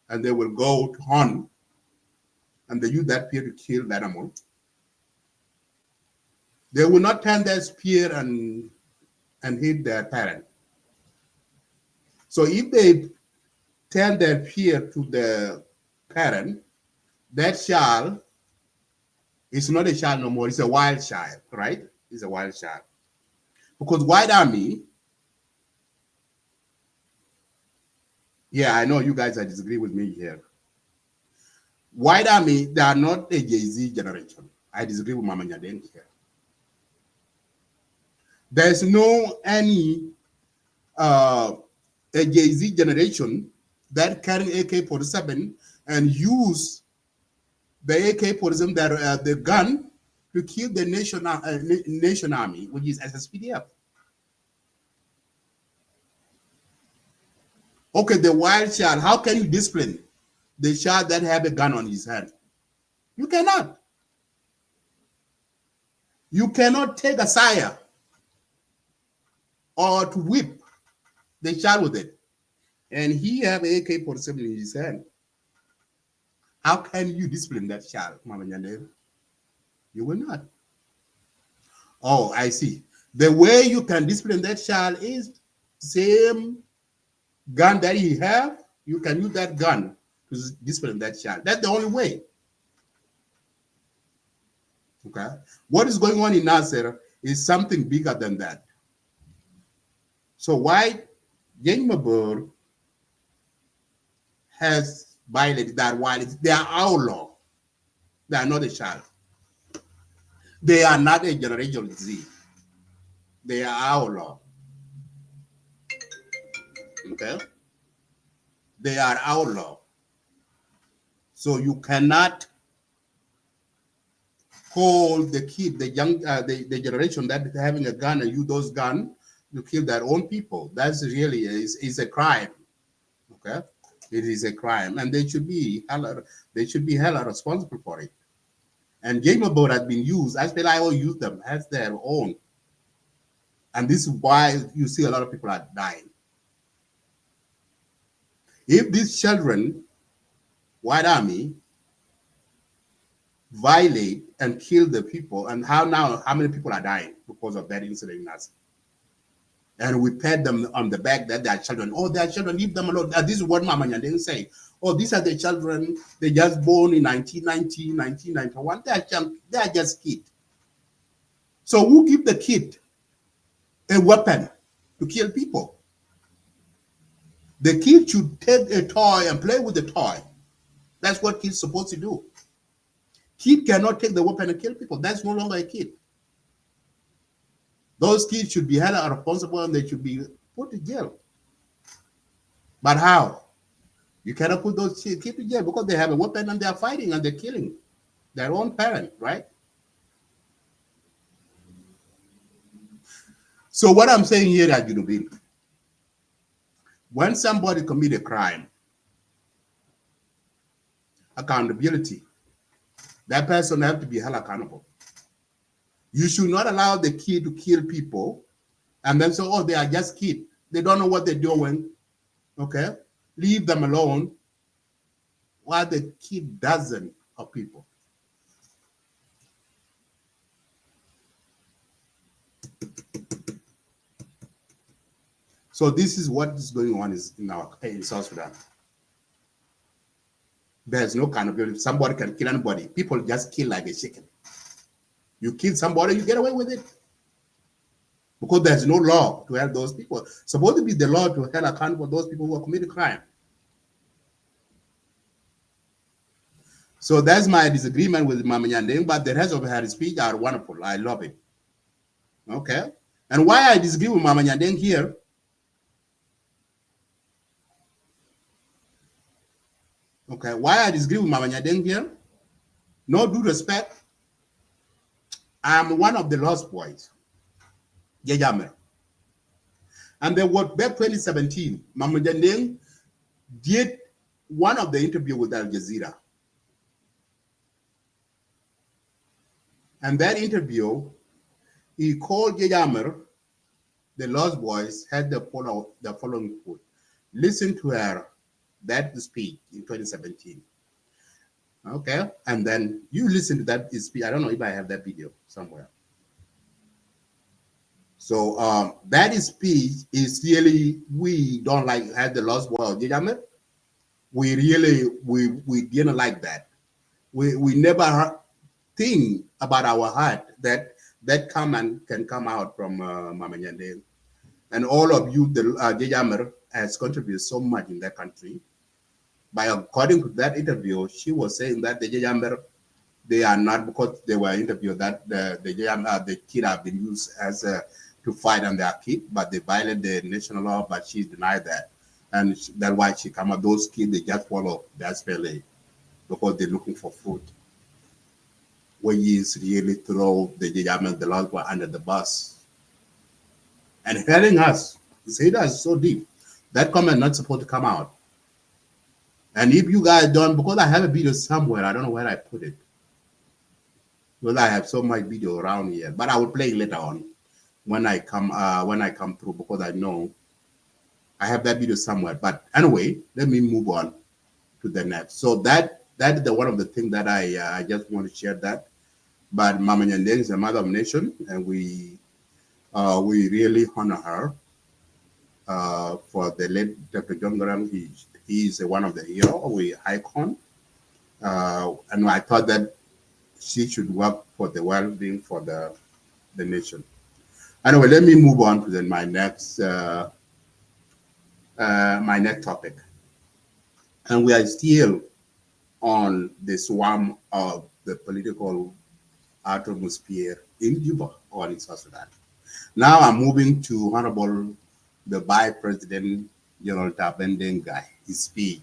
and they will go to hunt and they use that spear to kill the animal. They will not turn that spear and hit their parent. So if they turn their spear to the parent, that child is not a child no more. It's a wild child, right? It's a wild child. Because White Army, yeah, I know you guys are disagree with me here. White Army, they are not a Jay-Z generation. I disagree with Mama Nyandeng here. There's no any a Jay-Z generation that carry AK-47 and use the AK-47, the gun, to kill the nation army, which is SSPDF. Okay, the wild child, how can you discipline the child that have a gun on his hand? You cannot. You cannot take a sire or to whip the child with it. And he have AK-47 in his hand. How can you discipline that child, Mama Nyandeng? You will not. Oh, I see. The way you can discipline that child is same gun that he have. You can use that gun to discipline that child. That's the only way. Okay. What is going on in Nasser is something bigger than that. So why Jane Mabur has violated that while they are outlaw, they are not a child. They are not a generation Z. They are outlaw. Okay? They are outlaw. So you cannot call the kid, the young, the generation that is having a gun and use those guns to kill their own people. That's really is a crime. Okay? It is a crime, and they should be held responsible for it. And gamer board has been used, as PLIO use them as their own. And this is why you see a lot of people are dying. If these children, White Army, violate and kill the people, and how many people are dying because of that incident in Nazi? And we pat them on the back that they are children. Oh, they are children, leave them alone. This is what Mama Nyandeng say. Oh, these are the children. They just born in 1990, 1991. They are just kids. So who give the kid a weapon to kill people? The kid should take a toy and play with the toy. That's what kids supposed to do. Kid cannot take the weapon and kill people. That's no longer a kid. Those kids should be held responsible and they should be put in jail. But how? You cannot put those kids in jail because they have a weapon and they are fighting and they're killing their own parent, right? So what I'm saying here at Junubin, when somebody commit a crime, accountability, that person have to be held accountable. You should not allow the kid to kill people and then say, oh, they are just kids. They don't know what they're doing. Okay? Leave them alone while the kid dozens of people. So this is what is going on in South Sudan. There's no accountability. Somebody can kill anybody. People just kill like a chicken. You kill somebody, you get away with it. Because there's no law to help those people. Supposed to be the law to hold accountable those people who are committing crime. So that's my disagreement with Mama Nyandeng, but the rest of her speech are wonderful. I love it. Okay? And why I disagree with Mama Nyandeng here, okay, why I disagree with Mama Nyandeng here, no due respect, I'm one of the lost boys, Yajamer. And then what, back 2017, Mama Nyandeng did one of the interview with Al Jazeera. And that interview, he called Yajamer, the lost boys, had the following quote. Listen to her, that speech in 2017. Okay, and then you listen to that speech. I don't know if I have that video somewhere. So that speech is really, we don't like have the lost boy of Yajamer. We really, we didn't like that. We never think about our heart that can come out from Mama Nyandeng. And all of you, the Yajamer has contributed so much in that country. By according to that interview, she was saying that the Yajamer, they are not, because they were interviewed that the kid have been used as to fight on their kid, but they violate the national law, but she denied that. And that's why she come out, those kids, they just follow the SPLA because they're looking for food. When you really throw the Yajamer, the last one under the bus. And hurting us, his hate us so deep. That comment not supposed to come out. And if you guys don't, because I have a video somewhere, I don't know where I put it. Because I have so much video around here, but I will play it later on when I come through, because I know I have that video somewhere. But anyway, let me move on to the next. So that is one of the things that I just want to share that. But Mama Nyandeng is a mother of nation, and we really honor her for the late Dr. John Garang. He is one of the heroes, we icon. And I thought that she should work for the well-being for the nation. Anyway, let me move on to my next topic. And we are still on the swarm of the political atmosphere in Juba or in South Sudan. Now I'm moving to Honorable the Vice President General Tabendeng guy, his speech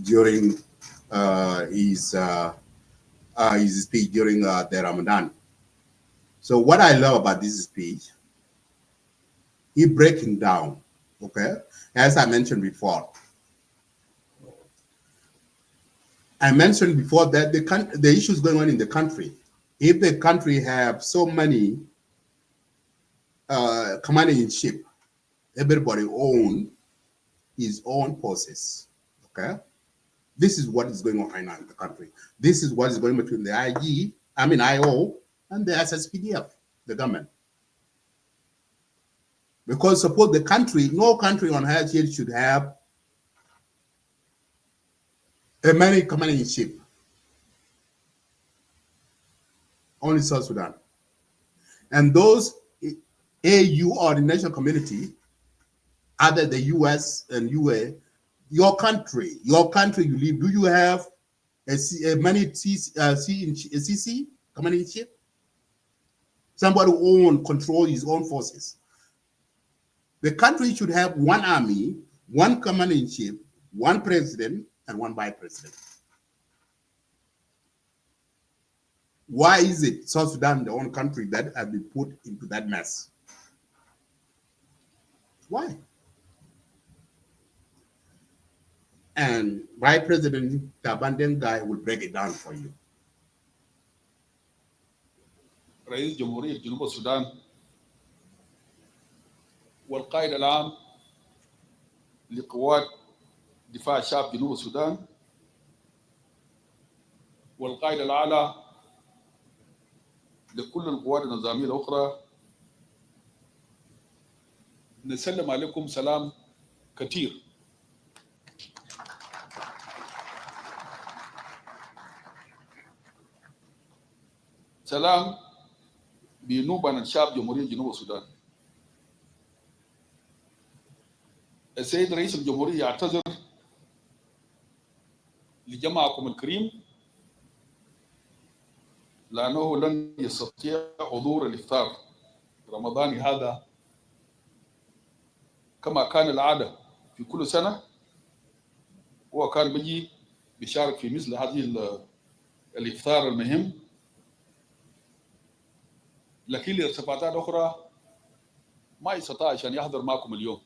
during his speech during the Ramadan. So what I love about this speech, he breaking down, okay? As I mentioned before. I mentioned before that the issues going on in the country. If the country have so many commander-in-chief, everybody own his own forces, okay? This is what is going on right now in the country. This is what is going between the IO, and the SSPDF, the government. Because suppose the country, no country on earth here should have a many commander-in-chief. Only South Sudan. And those AU or the national community, other the US and UA, your country you live, do you have a CC, commander-in-chief? Somebody who control his own forces. The country should have one army, one commander-in-chief, one president, and one vice president. Why is it South Sudan, the only country that has been put into that mess? Why? And Vice President Tabandan guy will break it down for you. رئيس جمهورية جنوب السودان والقائد العام لقوات دفاع شعب جنوب السودان والقائد الأعلى لكل القوات النظامية الأخرى، نسلم عليكم سلام كثير. سلام بينوب عن الشعب جمهورية جنوب السودان. السيد رئيس الجمهورية يعتذر لجماعكم الكريم لأنه لن يستطيع حضور الإفطار رمضاني هذا كما كان العادة في كل سنة. هو كان بيجي بيشارك في مثل هذه الإفطار المهم، لكن لارتباطات أخرى ما يستطاع عشان يحضر معكم اليوم.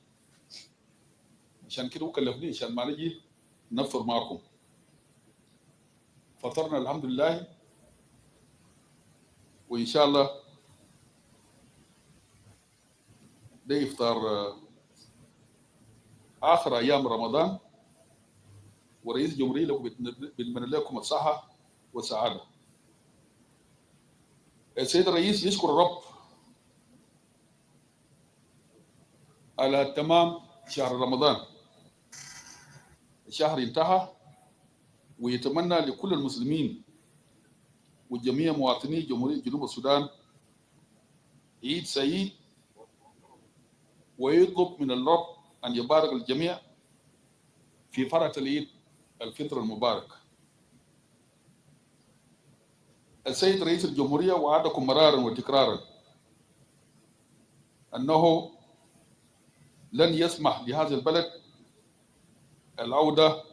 عشان كده كلفني عشان ما نجي نفطر معكم. فطرنا الحمد لله، وإن شاء الله ده إفطار آخر أيام رمضان، ورئيس الجمهورية بيتمنى لكم الصحة والسعادة. السيد الرئيس يشكر الرب على تمام شهر رمضان. الشهر انتهى، ويتمنى لكل المسلمين وجميع مواطني جمهورية جنوب السودان عيد سعيد، ويطلب من الرب أن يبارك الجميع في فرحة العيد الفطر المبارك. السيد رئيس الجمهورية وعدكم مرارا وتكرارا أنه لن يسمح لهذا البلد العودة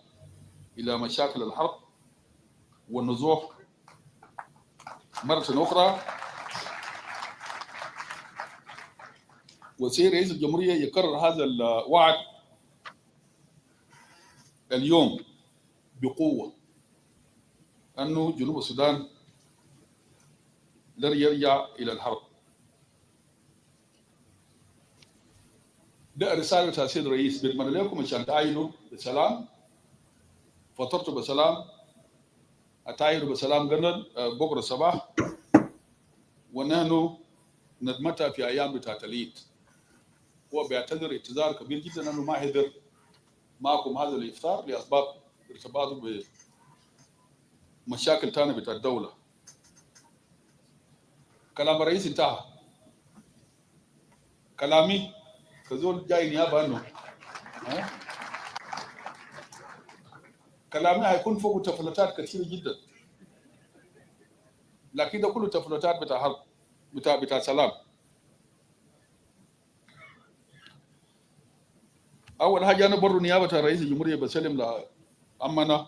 إلى مشاكل الحرب والنزوح مرة أخرى. والسيد رئيس الجمهورية يكرر هذا الوعد اليوم بقوة أنه جنوب السودان لن يرجع إلى الحرب. ده رسالة السيد الرئيس، بتمنى لكم عشان تعينوا بسلام، فطرتوا بسلام، أتعينوا بسلام قبل بكرة الصباح، ونحن ندمتها في أيام بتاعت العيد. هو بيعتذر اعتذار كبير جدا أنه ما حضر معكم هذا الإفطار لأسباب ارتباطه بمشاكل تانية بتاع الدولة. كلام الرئيس انتهى. كلامي كزول جاي نيابة عنه، كلامي هيكون فوق تفلتات كثيرة جدا، لكن ده كله تفلتات بتاع حرب بتاع سلام. أول حاجة أنا برضو نيابة رئيس الجمهورية بسلم لأمنا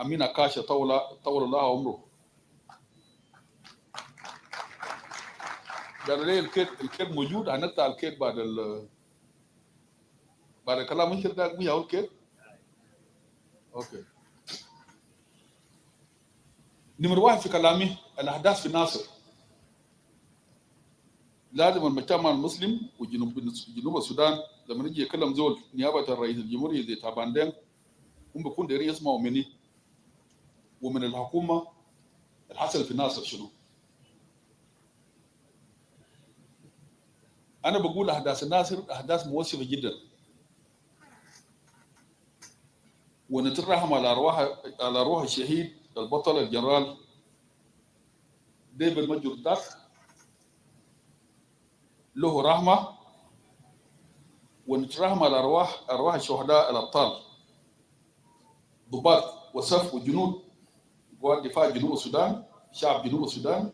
أمين أكاشة طول الله عمره. قال لي الكيك موجود، هنقطع الكيك بعد كلام مش ده مية الكيك. أوكي. نمر واحد في كلامي الأحداث في ناصر. لازم المجتمع المسلم وجنوب السودان لما نجي يكلم زول نيابة الرئيس الجمهورية زي تاباندين، هم بيكون دايرين يسمعوا مني ومن الحكومة الحصل في ناصر شنو. انا بقول احداث الناصر احداث مؤثره جدا، ونترحم على ارواح الشهيد البطل الجنرال ديفيد ماجور داك، له رحمه، ونترحم على ارواح الشهداء الابطال ضباط وصف وجنود قوات دفاع جنوب السودان، شعب جنوب السودان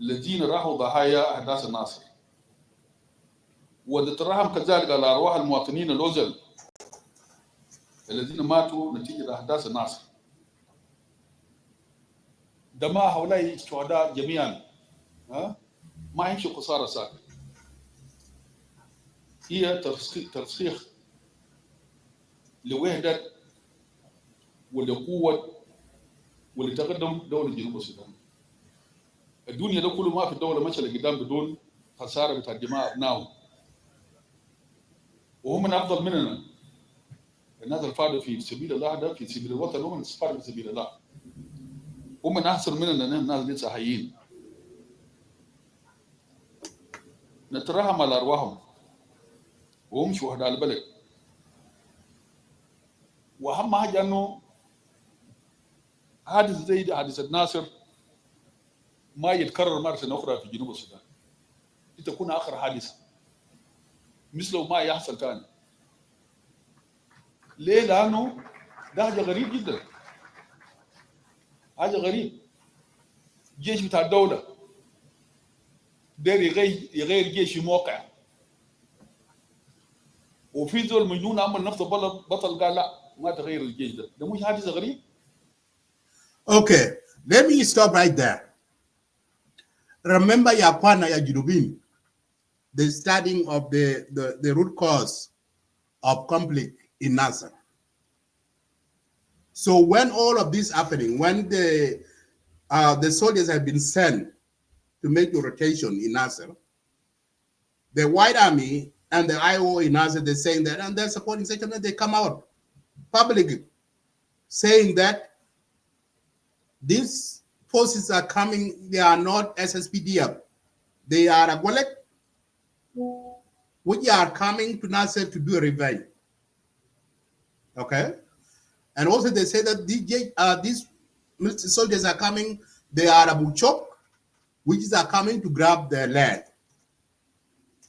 الذين راحوا ضحايا احداث الناصر، ونترحم كذلك على ارواح المواطنين الأوزل الذين ماتوا نتيجه احداث الناصر. دماء هؤلاء الشهداء جميعا ما يمشي خساره ساكت، هي ترسيخ لوحده ولقوه ولتقدم دوله جنوب السودان. الدنيا ده كله ما في الدوله ماشيه لقدام بدون خساره بتاع دماء ابنائهم، وهم من افضل مننا. الناس الفاضيه في سبيل الله ده في سبيل الوطن، هم الفاضيه في سبيل الله، هم من احسن مننا لان الناس لسه حيين. نترحم على ارواحهم وهم شهداء البلد. واهم حاجه انه حادث زي ده حادث الناصر ما يتكرر مره اخرى في جنوب السودان، تكون اخر حادثه مثله ما يحصل ثاني. ليه؟ لانه ده حاجه غريب جدا، حاجه غريب. جيش بتاع الدوله داير يغير جيش في موقع، وفي زول مجنون عمل نفسه بطل قال لا ما تغير الجيش ده مش حادثه غريب. Okay, let me stop right there. Remember Yakwana Yajirubin, the studying of the root cause of conflict in Nasser. So when all of this happening, when the soldiers have been sent to make the rotation in Nasser, the White Army and the IO in Nasser, they're saying that, and they're supporting section, that they come out publicly saying that these forces are coming, they are not SSPDF, they are Agwalek, which are coming to Nasser to do a revenge. Okay? And also they say that these soldiers are coming, they are Abu Chok, which are coming to grab their land.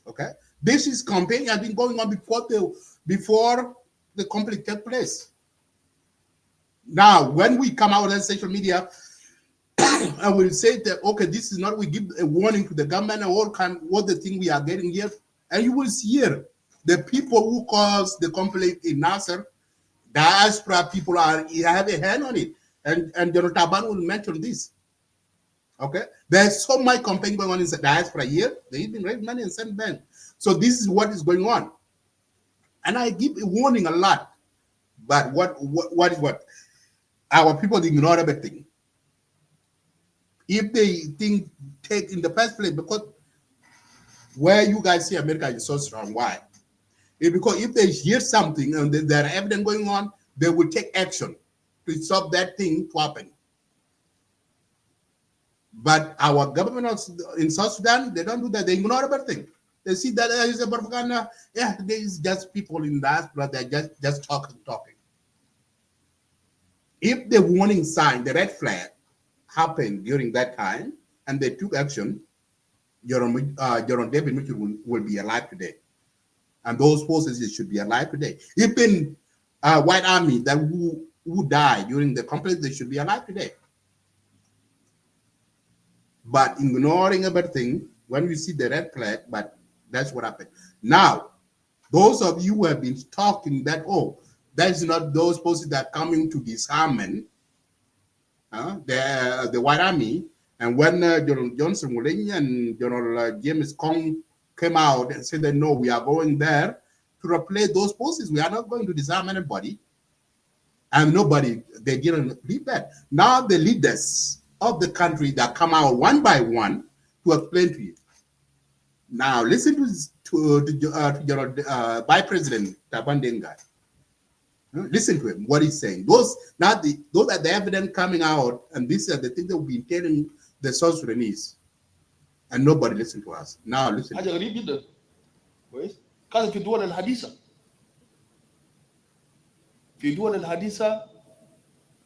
Okay? This is campaign has been going on before the conflict took place. Now, when we come out on social media, and we'll say that, okay, this is not, we give a warning to the government and what the thing we are getting here. And you will see here, the people who caused the conflict in Nasser, diaspora people have a hand on it. And General Taban will mention this. Okay? There's so much campaign going on in the diaspora here. They even raise money and send them. So this is what is going on. And I give a warning a lot. But what is what? Our people ignore everything. If they take in the first place, because where you guys see America is so strong, why? Because if they hear something and there are evidence going on, they will take action to stop that thing to happen. But our government in South Sudan, they don't do that. They ignore everything. They see that there is a propaganda. Yeah, there is just people in diaspora. They're just talking. If the warning sign, the red flag, happened during that time, and they took action, General David Mitchell will be alive today. And those forces should be alive today. Even White Army that who died during the conflict, they should be alive today. But ignoring everything, when we see the red flag, but that's what happened. Now, those of you who have been talking that, oh, that's not those forces that are coming to disarmament, the White Army, and when General Johnson Mulenyi and General James Kong came out and said that no, we are going there to replace those forces. We are not going to disarm anybody. And nobody, they didn't believe that. Now the leaders of the country that come out one by one to explain to you. Now listen to Vice President Taban Dengai. Listen to him, what he's saying. Those are the evidence coming out, and these are the things that we've been telling the South Sudanese. and nobody listen to us. Now listen. حاجه غريب جدا كويس. كان في الدول الحديثه، في الدول الحديثه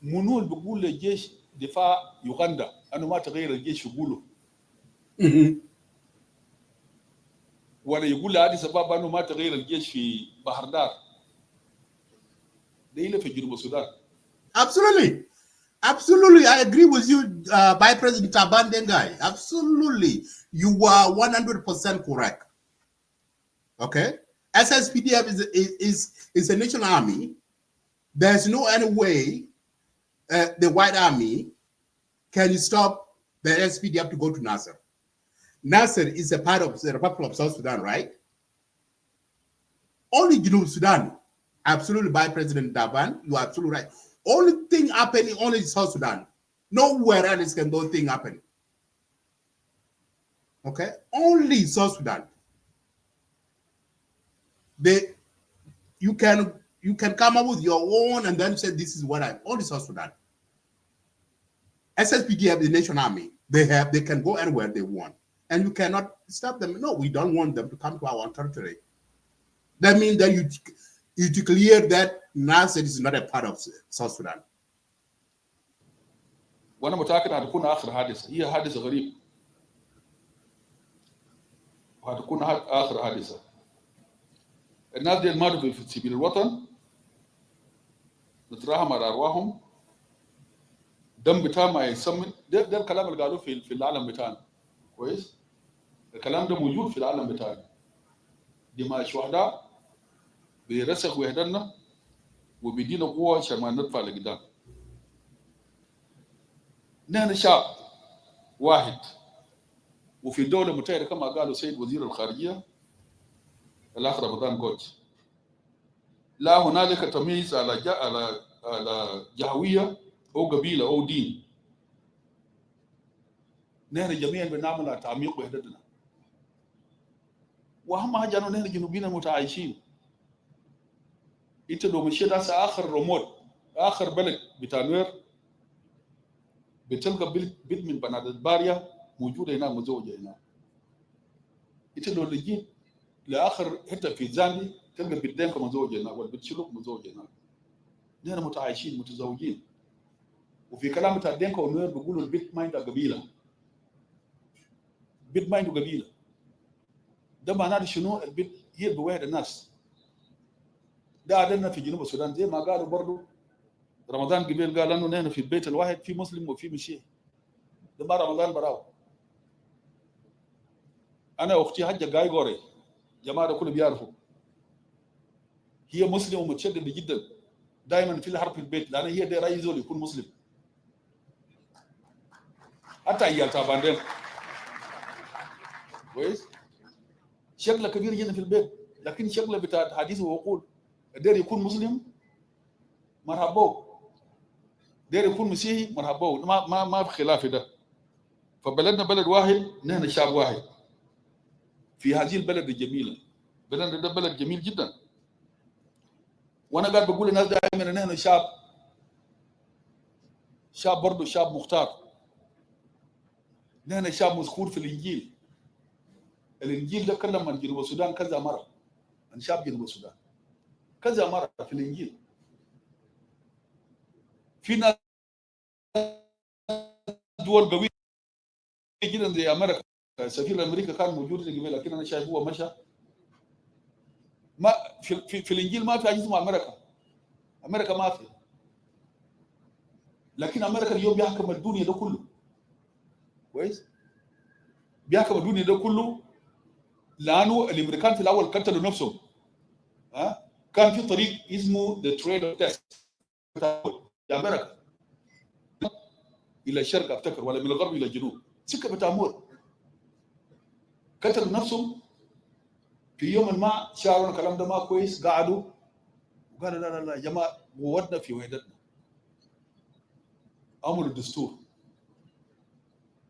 منو اللي بيقول للجيش دفاع يوغندا انه ما تغير الجيش يقوله، ولا يقول لأديس أبابا انه ما تغير الجيش في بحر دار، ده إلا في جنوب السودان. Absolutely. Absolutely, I agree with you, Vice President Taban Dengai. Absolutely, you are 100% correct. Okay, SSPDF is a national army. There's no any way the White Army can stop the SPDF to go to Nasser. Nasser is a part of the Republic of South Sudan, right? Only Junub Sudan. Absolutely, by President Taban, you are absolutely right. Only thing happening only in South Sudan. Nowhere else can those things happen. Okay? Only South Sudan. You can come up with your own and then say this is what I only South Sudan. SSPDF, the nation army, they can go anywhere they want. And you cannot stop them. No, we don't want them to come to our territory. That means that you declare that Nasser is not a part of South Sudan. وانا متاكد هتكون اخر حادثه، هي حادثه غريب وهتكون اخر حادثه. الناس دي ماتوا في سبيل الوطن، نتراهم على ارواحهم، دم بتاعنا ما يسمن. ده الكلام اللي قالوه في العالم بتاعنا كويس. الكلام ده موجود في العالم بتاعنا. دماء الشهداء بيرسخ وحدتنا وبيدينا قوه عشان ما ندفع لقدام. نحن شعب واحد، وفي الدولة المتحدة كما قالوا سيد وزير الخارجية الأخ رمضان كوتش، لا هنالك تمييز على جهوية أو قبيلة أو دين. نحن جميعا بنعمل على تعميق وحدتنا، وأهم حاجة أنه نحن جنوبيين متعايشين. أنت لو مشيت هسه آخر رموت آخر بلد بتاع نوير بتلقى بيت من بنات البارية موجودة هنا مزوجة هنا. أنت لو جيت لآخر حتة في زامبي تلقى بيت دينك مزوجة هنا والبيت شلوك مزوجة هنا. نحن متعايشين متزوجين. وفي كلام بتاع دينك ونوير بيقولوا البيت ما عنده قبيلة. البيت ما عنده قبيلة. ده معناه شنو؟ البيت هي بواحد الناس. ده عندنا في جنوب السودان زي ما قالوا برضو رمضان قبيل قال انه نحن في البيت الواحد في مسلم وفي مسيحي. ده ما رمضان براو. انا اختي حجه جاي غوري، جماعه كلهم بيعرفوا، هي مسلمه ومتشدده جدا، دائما في الحرب في البيت، لان هي دايره اي زول يكون مسلم. حتى عيال تعبانين كويس، شغله كبير جدا في البيت، لكن شغله بتاع حديث وعقول. داير يكون مسلم مرحبا، داير يكون مسيحي مرحبا، ما في خلاف ده. فبلدنا بلد واحد، نحن شعب واحد في هذه البلد الجميله. بلدنا ده بلد جميل جدا. وانا قاعد بقول للناس دائما ان نحن شعب برضه شعب مختار. نحن شعب مذكور في الانجيل. الانجيل ده كلم عن جنوب السودان كذا مره، عن شعب جنوب السودان كذا مره في الانجيل. في ناس دول قويه جدا زي امريكا، سفير امريكا كان موجود قبل، لكن انا شايف هو مشى. ما في الانجيل ما في حاجه اسمها امريكا ما في. لكن امريكا اليوم بيحكم الدنيا ده كله كويس، بيحكم الدنيا ده كله، لانه الامريكان في الاول قتلوا نفسهم. كان في طريق اسمه ذا تريد اوف تيست يا امريكا الى الشرق افتكر، ولا من الغرب الى الجنوب، سكه بتاع موت. قتلوا نفسهم في يوم ما شعروا الكلام ده ما كويس، قعدوا وقالوا لا لا لا يا جماعه قوتنا في وحدتنا. عملوا الدستور.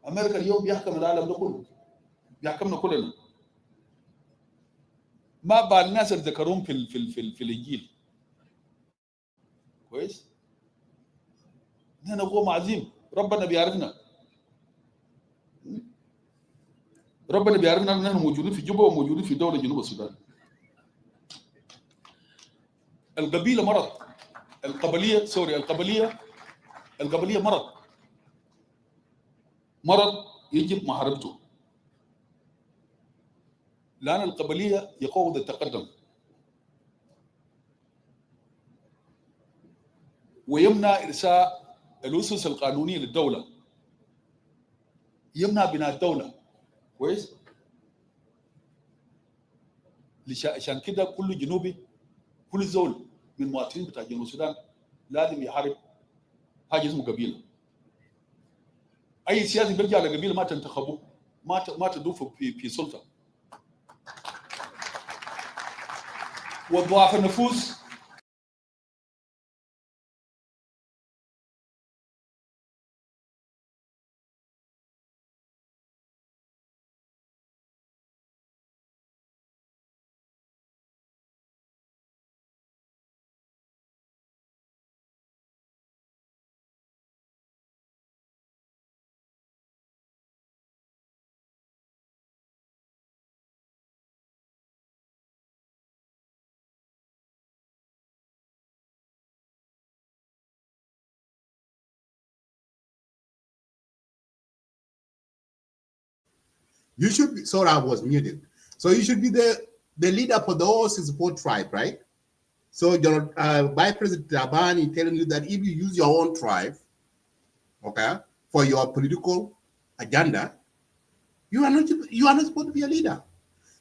امريكا اليوم بيحكم العالم ده كله، بيحكمنا كلنا. ما بعد الناس اللي ذكروهم في الانجيل كويس. نحن قوم عظيم، ربنا بيعرفنا. ربنا بيعرفنا ان احنا موجودين في جوبا وموجودين في دوله جنوب السودان. القبيله مرض، القبليه سوري القبليه مرض يجب محاربته، لان القبليه يقوض التقدم ويمنع ارساء الاسس القانونيه للدوله، يمنع بناء الدوله. كويس؟ عشان كده كل جنوبي، كل زول من المواطنين بتاع جنوب السودان لازم يحارب حاجه اسمه قبيله. اي سياسي بيرجع لقبيله ما تنتخبه، ما تضيفه في سلطه. وضعاف النفوس You should be, sorry, I was muted. So you should be the leader for those in support tribe, right? So your Vice President Tabani telling you that if you use your own tribe, okay, for your political agenda, you are not supposed to be a leader.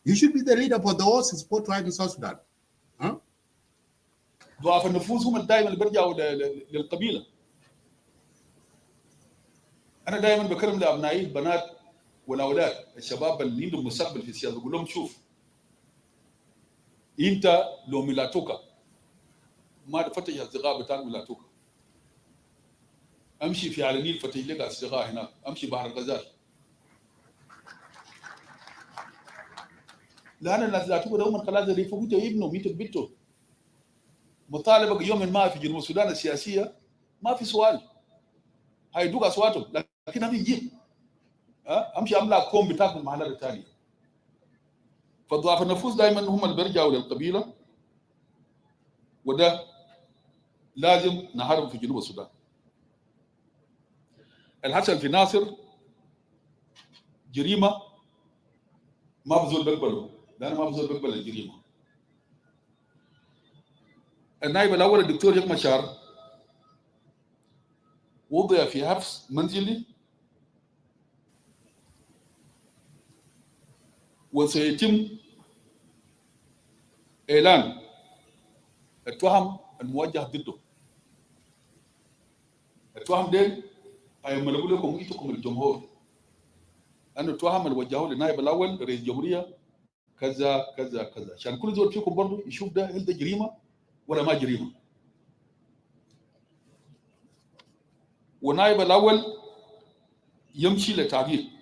You should be the leader for those in support tribe in South Sudan. Huh? ضعاف النفوس هم دائما اللي بيرجعوا للقبيله. انا دائما بكلم لابنائي البنات والاولاد الشباب اللي عندهم مستقبل في السياسه، بقول لهم شوف، انت لو ميلاتوكا ما تفتش اصدقاء بتاعك ميلاتوكا، امشي في على النيل فتش لك اصدقاء هناك، امشي بحر الغزال، لان الناس لاتوكا ده هم خلاص اللي يفوتوا ابنهم يتبتوا. مطالبه يوم ما في جنوب السودان السياسيه ما في سؤال، هيدوك اصواتهم، لكن هم يجيب امشي املا كوم بتاعك من محلات الثانيه. فضعاف النفوس دائما هم اللي بيرجعوا للقبيله، وده لازم نحارب في جنوب السودان. الحصل في ناصر جريمه ما بزول بيقبله، لانه ما بزول بيقبل الجريمه. النائب الاول الدكتور يك مشار وضع في حبس منزلي، وسيتم اعلان التهم الموجه ضده. التهم دي هيملكوا لكم انتم الجمهور، ان التهم اللي وجهوه للنائب الاول رئيس الجمهوريه كذا كذا كذا، عشان كل زول فيكم برضه يشوف ده هل ده جريمه ولا ما جريمه. والنائب الاول يمشي للتعقيب.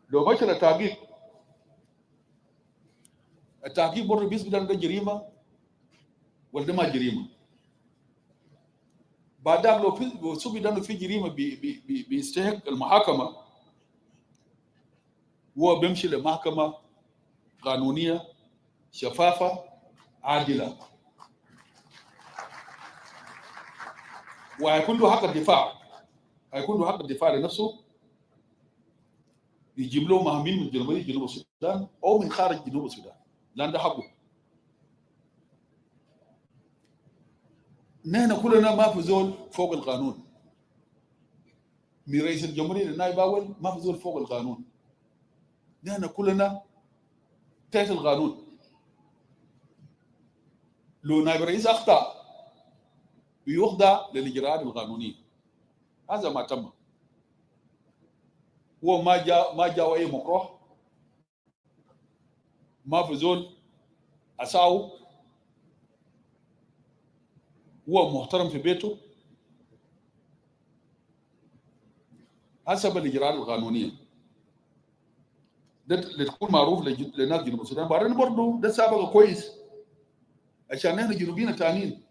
لو مشى للتعقيب، التعقيب برضه بيثبت ان ده جريمه ولا ده ما جريمه. بعدها لو ثبت انه في جريمه بيستحق المحاكمه، هو بيمشي لمحكمه قانونيه شفافه عادله، وهيكون له حق الدفاع، هيكون له حق الدفاع لنفسه، يجيب له مهمين من جنوب السودان او من خارج جنوب السودان، لان ده حقه. نحن كلنا ما في زول فوق القانون، من رئيس الجمهوريه للنائب الاول ما في زول فوق القانون، نحن كلنا تحت القانون. لو نائب الرئيس اخطا بيخضع للاجراءات القانونيه. هذا ما تم. هو ما جاء اي مكروه، ما في زول اساو، هو محترم في بيته حسب الاجراءات القانونيه. ده تكون معروف لناس جنوب السودان. بعدين برضه ده سابقه كويس عشان احنا جنوبيين الثانيين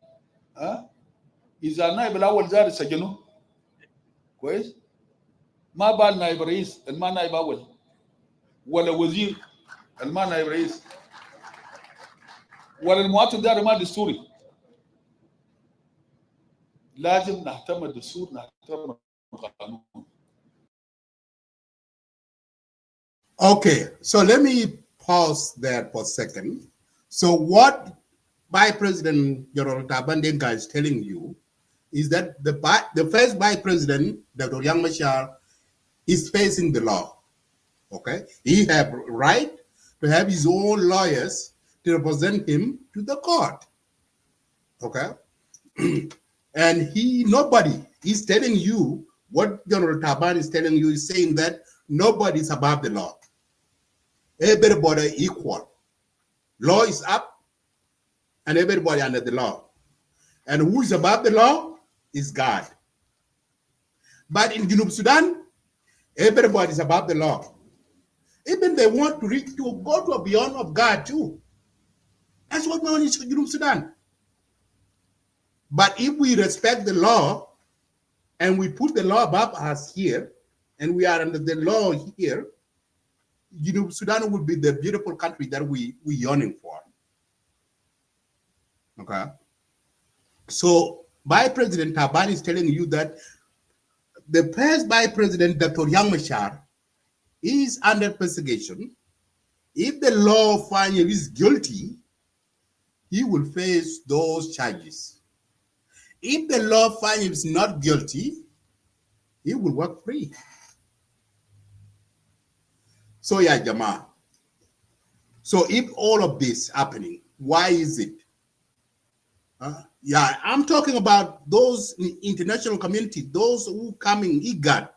اذا النائب الاول زار سجنه كويس، ما بال نائب رئيس الما نائب اول ولا وزير الما نائب رئيس ولا المواطن ده ما دستوري. لازم نهتم الدستور نهتم القانون. Okay, so let me pause there for a second. So what Vice President General Tabandenga is telling you is that the first Vice President, Dr. Yang Machar, is facing the law. Okay, he have right to have his own lawyers to represent him to the court. Okay, and nobody is telling you what General Taban is telling you is saying that nobody is above the law. Everybody equal. Law is up, and everybody under the law. And who is above the law is God. But in Junub Sudan, everybody is above the law. Even they want to go to beyond of God too. That's what we want in Junub Sudan. But if we respect the law and we put the law above us here, and we are under the law here, Junub Sudan will be the beautiful country that we yearning for. Okay. So, Vice President Taban is telling you that the first Vice President, Dr. Yang Machar, is under investigation. If the law finds him is guilty, he will face those charges. If the law finds him is not guilty, he will walk free. So, yeah, Jama. So, if all of this happening, why is it? Yeah, I'm talking about those international community, those who coming, IGAD,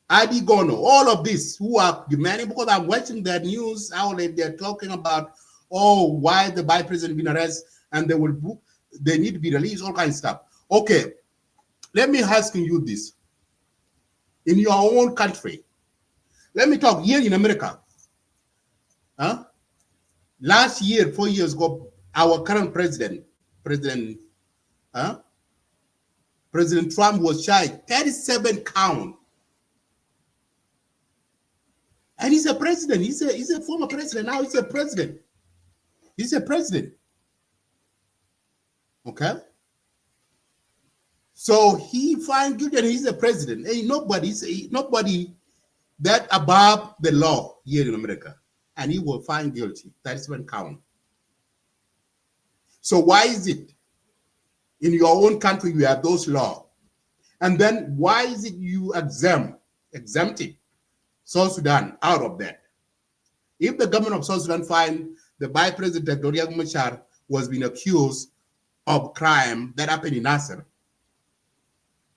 ID Gono, all of this who are demanding, because I'm watching the news outlet, they're talking about, why the Vice President been arrested and they need to be released, all kinds of stuff. Okay, let me ask you this. In your own country, let me talk here in America. Last year, 4 years ago, our current President Trump was charged 37 counts. And he's a president. He's a former president. Now he's a president. He's a president. Okay? So he finds guilty and he's a president. Ain't nobody that above the law here in America. And he will find guilty. 37 count. So why is it in your own country you have those laws? And then why is it you exempted South Sudan out of that? If the government of South Sudan find the Vice President Dr. Yang Machar was being accused of crime that happened in Nasser,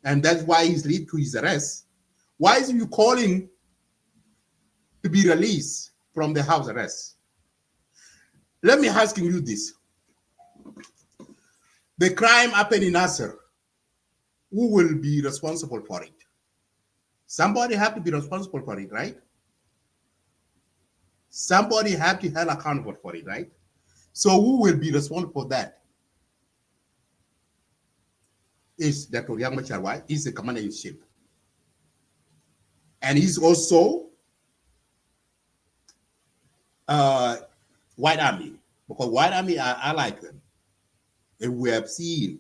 and that's why he's lead to his arrest, why is you calling to be released from the house arrest? Let me ask you this. The crime happened in Nasser. Who will be responsible for it? Somebody have to be responsible for it, right? Somebody have to be held accountable for it, right? So who will be responsible for that? Is Dr. Yang Machar, right? He's the commander-in-chief. And he's also White Army, because White Army are allied them. And we have seen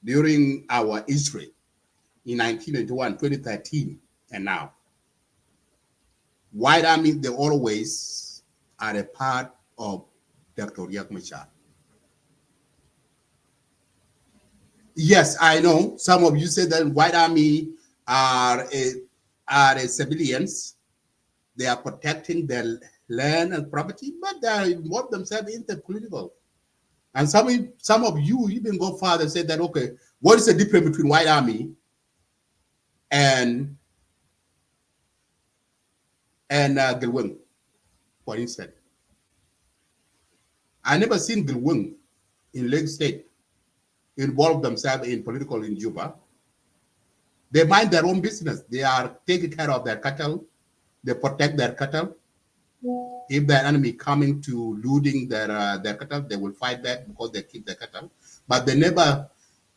during our history in 1981, 2013, and now, White Army, they always are a part of Dr. Yang Machar. Yes, I know some of you said that White Army are civilians. They are protecting their land and property, but they are involved themselves in the political. And some of you even go further and say that, okay, what is the difference between White Army and Gilwing, for instance? I never seen Gilwing in Lake State involve themselves in political in Juba. They mind their own business. They are taking care of their cattle. They protect their cattle. If the enemy coming to looting their cattle, they will fight back because they keep their cattle. But they never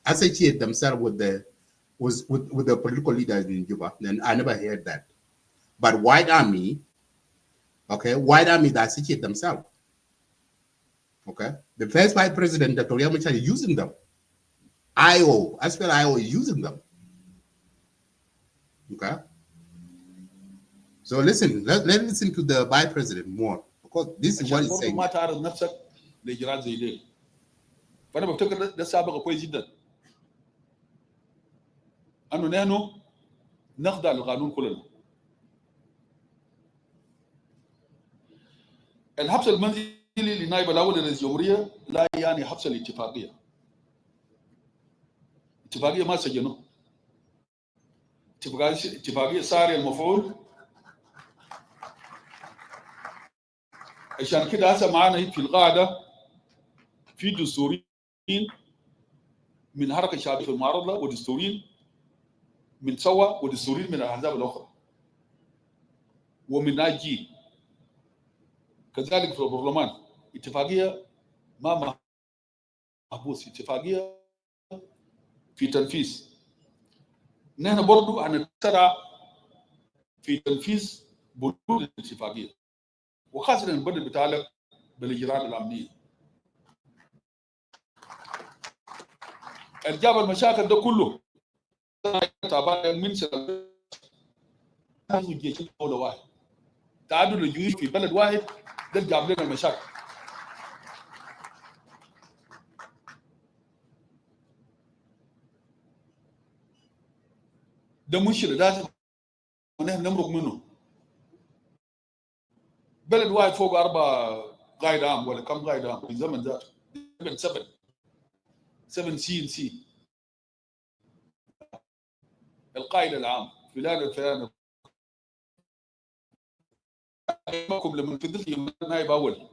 associate themselves with the was with the political leaders in Juba. Then I never heard that. But White Army, okay, White Army that situate themselves. Okay, the first Vice President, Dr. Yamachar, is using them. IO, as well, IO is using them. Okay. So listen, let's listen to the Vice President more, because this is what he's saying. ما تعرض نفسك لإجراءات زي دي. فأنا بفتكر ده سابقة كويس جدا. أنه نحن نخضع للقانون كلنا. الحبس المنزلي لنائب الأول لرئيس الجمهورية لا يعني حبس الاتفاقية. اتفاقية ما سجنوه. اتفاقية ساري المفعول. عشان كده هسه معانا في القاعدة في دستوريين من حركة الشعبية في المعارضة ودستوريين من سوا ودستوريين من الأحزاب الأخرى ومن آجي كذلك في البرلمان اتفاقية ما محبوس اتفاقية في تنفيذ. نحن برضو هنتسرع في تنفيذ بنود الاتفاقية وخاصة البند بتاعك بالإجراءات الأمنية. الجاب المشاكل ده كله تابع من سنة الجيش دولة واحد تعادل الجيوش في بلد واحد ده جاب لنا المشاكل. ده مشكلة لازم نحن نمرق منه. بلد واحد فوق 4 قائد عام ولا كم قائد عام في الزمن ذاته 7 سي القائد العام في بلاد الفيان لما فضلت نائب اول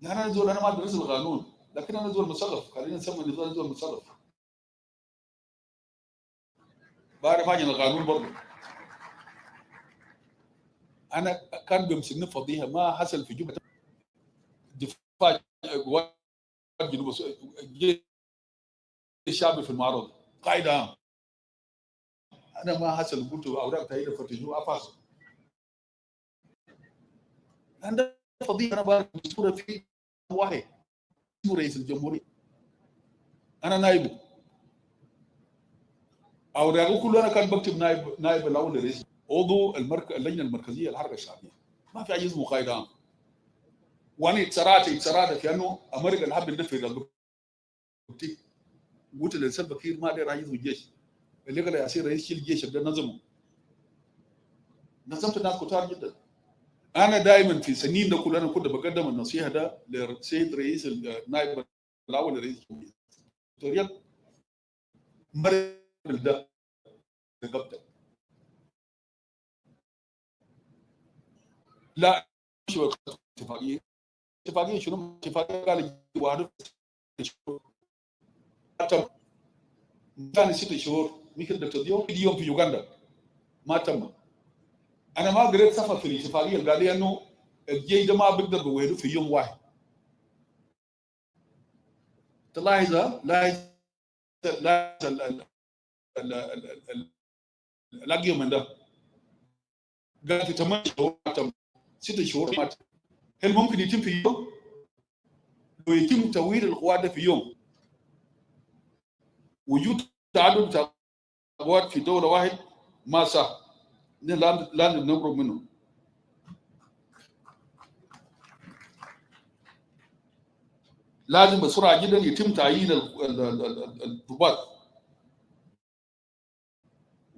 انا زول انا ما ادرس القانون لكن انا زول مثقف خلينا نسمي النظام زول مثقف بعرف حاجه القانون برضه. انا كان بيمسكني فضيحه ما حصل في جوبا دفاع جنوب الشعبي في المعرض قائد عام. انا ما حصل قلت اوراق تايده فتشوف افاس عندنا فضيحه. انا بعرف صوره في واحد اسمه رئيس الجمهوريه انا نائبه اوراقه كله انا كان بكتب نائب الاول لرئيس عضو اللجنه المركزيه للحركه الشعبيه. ما في حاجه اسمه قائد عام. وانا اتسرعت في انه امريكا الحب النفي قلت للسلفا كثير ما داير عايز الجيش اللي قال يصير رئيس الجيش ده نظمت الناس كتار جدا. انا دائما في سنين ده كله انا كنت بقدم النصيحه ده للسيد رئيس النائب الاول لرئيس الجمهوريه دكتور مرل ده رقبتك لا مش اتفاقيه شنو اتفاقيه قال واحد كان 6 شهور مثل دكتور يوم في يوغندا ما تم. انا ما قريت صفحه في الاتفاقيه اللي قال لي انه الجيش ده ما بيقدر بوحده في يوم واحد. تلاحظ الاجيومنت ده قال في 8 شهور ما تم 6 شهور ما تم. هل ممكن يتم في يوم؟ لو يتم تطوير القوات ده في يوم وجود تعدد قوات في دوله واحد ما صح. لازم نمرق منه. لازم بسرعه جدا يتم تعيين الضباط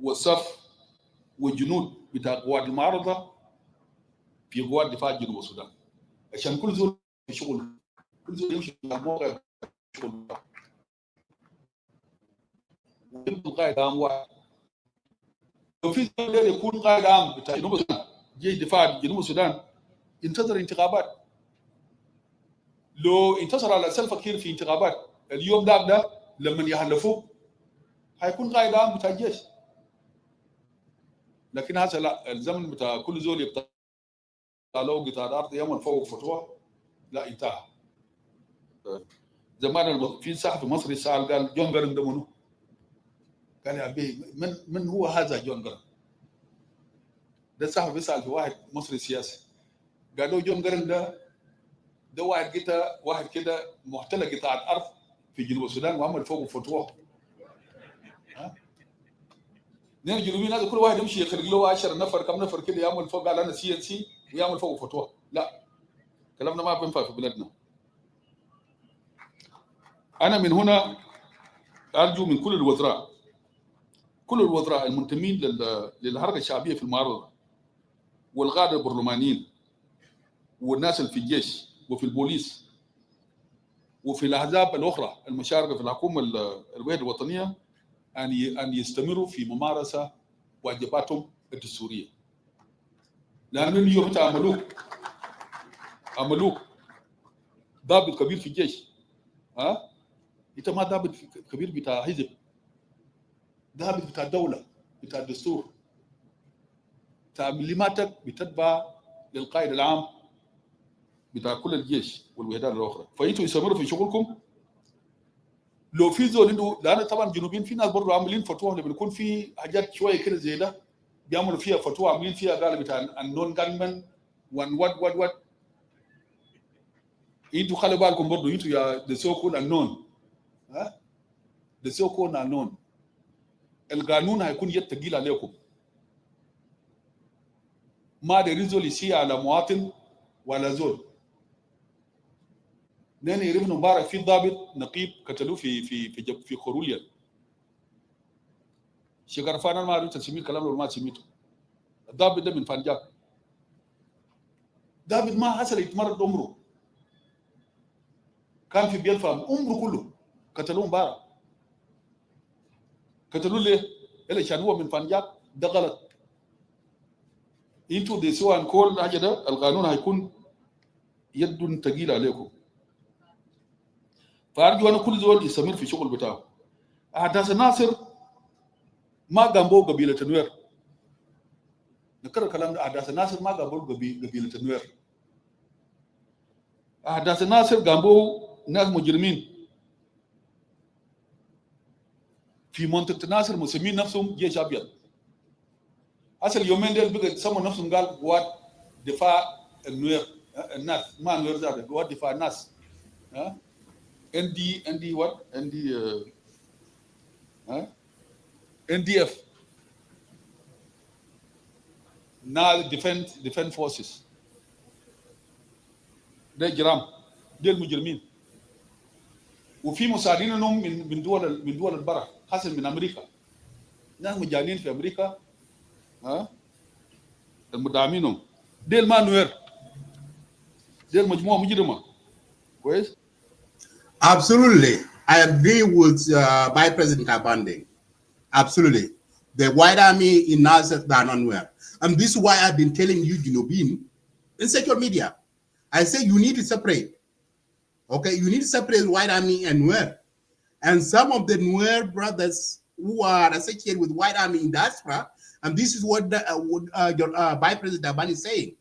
والصف والجنود بتاع قوات المعارضه في قوات دفاع جنوب السودان عشان كل زول في شغل كل زول يمشي في موقع شغل. ويبقى قائد عام واحد. لو في زول يكون قائد عام بتاع جنوب السودان جيش دفاع جنوب السودان ينتظر انتخابات. لو انتصر على سلفا كير في انتخابات اليوم ده لما يحلفوه هيكون قائد عام بتاع الجيش. لكن هذا لا الزمن بتاع كل زول يقطع له قطاع ارض يعمل فوق فتوى لا انتهى. زمان في صحفي مصري سأل قال جون جرن ده منو؟ قال يا بيه من هو هذا جون جرن؟ ده صحفي بيسأل في واحد مصري سياسي قال له جون جرن ده واحد كده محتل قطاع الأرض في جنوب السودان وعمل فوقه فتوى. نحن الجنوبيين هذا كل واحد يمشي يخرج له 10 نفر كم نفر كده يعمل فوق، قال انا CNC ويعمل فوق فتوى. لا، كلامنا ما بينفع في بلدنا. انا من هنا ارجو من كل الوزراء المنتمين للحركه الشعبيه في المعارضه والقاده البرلمانيين والناس اللي في الجيش وفي البوليس وفي الاحزاب الاخرى المشاركه في الحكومه الوحده الوطنيه ان يستمروا في ممارسه واجباتهم الدستوريه. لانه اليوم انت عملوك ضابط كبير في الجيش، انت ما ضابط كبير بتاع حزب، ضابط بتاع دوله، بتاع الدستور. تعليماتك بتتبع للقائد العام بتاع كل الجيش والوحدات الاخرى، فانتوا استمروا في شغلكم. لو في زول عنده، لان طبعا الجنوبيين في ناس برضه عاملين فتوى، لما يكون في حاجات شويه كده زي ده بيعملوا فيها فتوى، عاملين فيها قال بتاع النون جانمان وان وات انتوا خلي بالكم برضه، انتوا يا ذا سو كول النون، ذا سو كول النون، القانون هيكون يد ثقيل عليكم. ما دارين زول يسيء على مواطن ولا زول. نحن يعرفنا مبارك في ضابط نقيب قتلوه في خوروليا. شيخ ما عرفت تسميه الكلام ولا ما سميته. الضابط ده من فنجاب، ضابط ما حصل يتمرد عمره، كان في بيلفام عمره كله، قتلوه مبارك. قتلوه ليه؟ إلا عشان هو من فنجاب، ده غلط. انتوا دي سواء كل حاجه ده القانون هيكون يد ثقيله عليكم. فارجو انا كل زول يستمر في شغل بتاعه. احداث الناصر ما قاموا قبيله نوير، نكرر الكلام ده. احداث الناصر ما قاموا قبيله نوير. احداث الناصر قاموا ناس مجرمين في منطقه الناصر مسمين نفسهم جيش ابيض. اصل اليومين دول بقى سموا نفسهم قال قوات دفاع النوير، الناس ما نوير ذات، قوات دفاع الناس. NDF now defense forces. ده جرام، دي المجرمين. وفي مساعدين لهم من دول البرة، خاصة من امريكا. ناس مجانين في امريكا المدعمينهم. ديل ما نوير، ديل مجموعة مجرمة. كويس؟ Absolutely. I agree with Vice President Abande. Absolutely. The White Army in Nasser, they are not nowhere. And this is why I've been telling you, Junubin, in social media. I say you need to separate. Okay, you need to separate White Army and Nuer. And some of the Nuer brothers who are associated with White Army in diaspora, and this is what Vice President Abande is saying.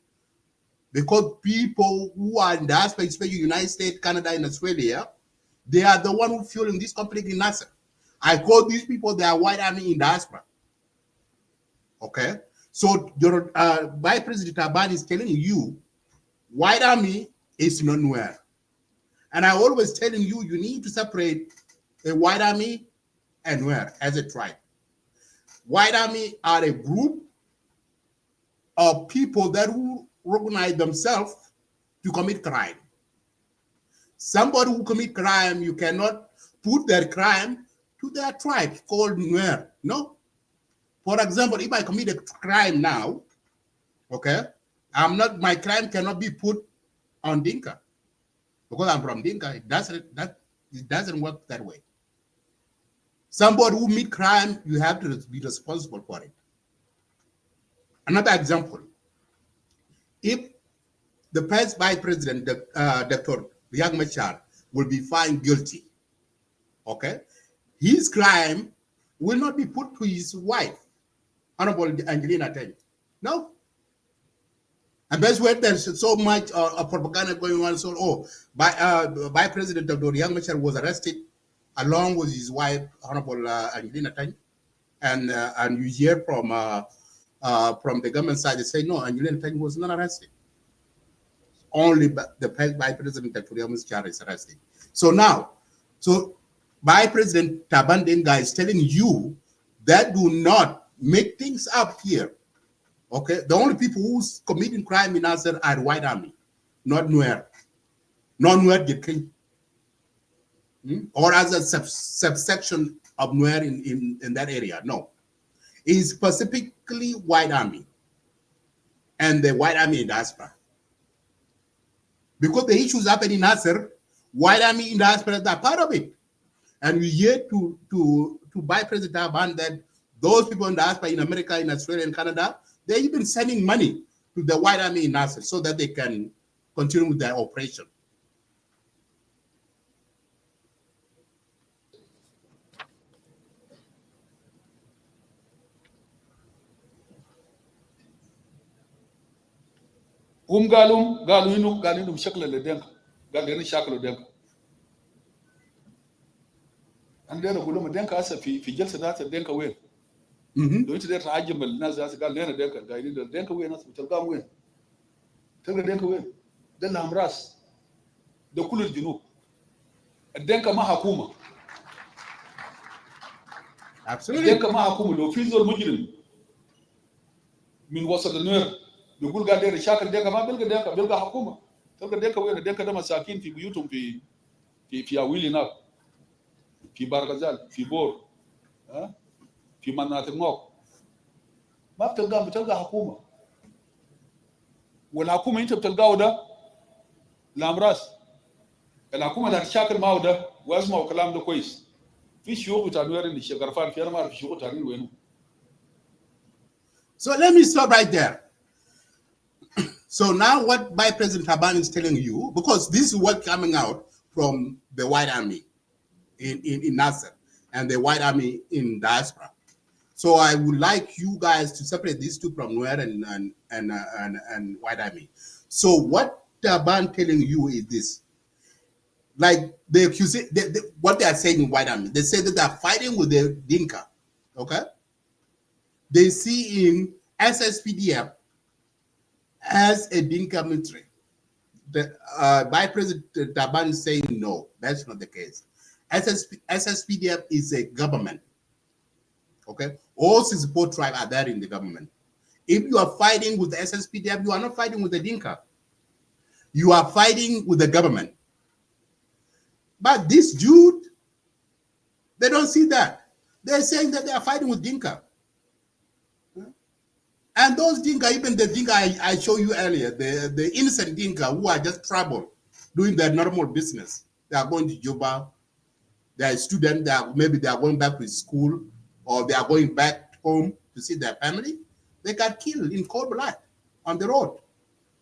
Because people who are in diaspora, especially United States, Canada, and Australia, they are the one who fueling this conflict in Nasser. I call these people, they are White Army in diaspora. Okay? So your Vice President Abande is telling you, White Army is not nowhere. And I always telling you, you need to separate a White Army and Nuer as a tribe. White Army are a group of people that who recognize themselves to commit crime. Somebody who commit crime, you cannot put their crime to their tribe called Nuer. No. For example, if I commit a crime now, okay, my crime cannot be put on Dinka because I'm from Dinka. It doesn't work that way. Somebody who commit crime, you have to be responsible for it. Another example, if the first Vice President, Dr. Riek Machar, will be found guilty, okay, his crime will not be put to his wife, Honorable Angelina Teny. No. And that's where there's so much propaganda going on. So, by President Dr. Young Machar was arrested along with his wife, Honorable Angelina Tang. And you hear from the government side, they say, no, Angelina Tang was not arrested. Only by President Dr. Young Machar is arrested. So now, by President Taban Denga is telling you that do not make things up here. Okay, the only people who's committing crime in Nasser are White Army, not Nuer. Not Nuer get king. Or as a subsection of Nuer in that area. No. It's specifically White Army and the White Army in diaspora. Because the issues happen in Nasser, White Army in diaspora are part of it. And we hear to by President Taban that those people in diaspora in America, in Australia, and Canada, they're even sending money to the White Army in Nasser so that they can continue with their operation. قالوا انهم شكل لدينك قال لنا شكله دينك عندنا اقول لهم دينك هسه في جلسه ذات دينك وين؟ لو انت تعجب الناس ذات قال لنا دينك قايلين دينك وين ناس بتلقاهم وين؟ تلقى دينك وين؟ ده لهم راس ده كل الجنوب الدينك ما حكومه الدينك ما حكومه لو في زول مجرم من وسط النور بيقول قال لي شاكل دينك ما بيلقى حكومه تلقى دينك وين؟ دينك ده مساكين في بيوتهم في اويل هناك في بارغزال في بور في مناطق موك ما بتلقى حكومه والحكومه انت بتلقاه ده لامراس الحكومه ده شاكل معه ده واسمعوا كلام ده كويس في شيوخ بتاع نوير اللي شغرفان في انا ما اعرف شيوخ تانيين وينهم. So let me stop right there. So now what by President Taban is telling you, because this is what coming out from the White Army in Nasser and the White Army in diaspora. So I would like you guys to separate these two from Nuer and White Army. So what Taban telling you is this. Like what they are saying in White Army, they say that they are fighting with the Dinka. Okay? They see in SSPDF as a Dinka military. By President Taban is saying no, that's not the case. SSPDF is a government. Okay, all 64 tribes are there in the government. If you are fighting with the SSPDF, you are not fighting with the Dinka. You are fighting with the government. But this dude, they don't see that. They're saying that they are fighting with Dinka. And those Dinka, even the Dinka I showed you earlier, the innocent Dinka who are just trouble, doing their normal business. They are going to Juba. They are students. Maybe they are going back to school, or they are going back home to see their family. They got killed in cold blood on the road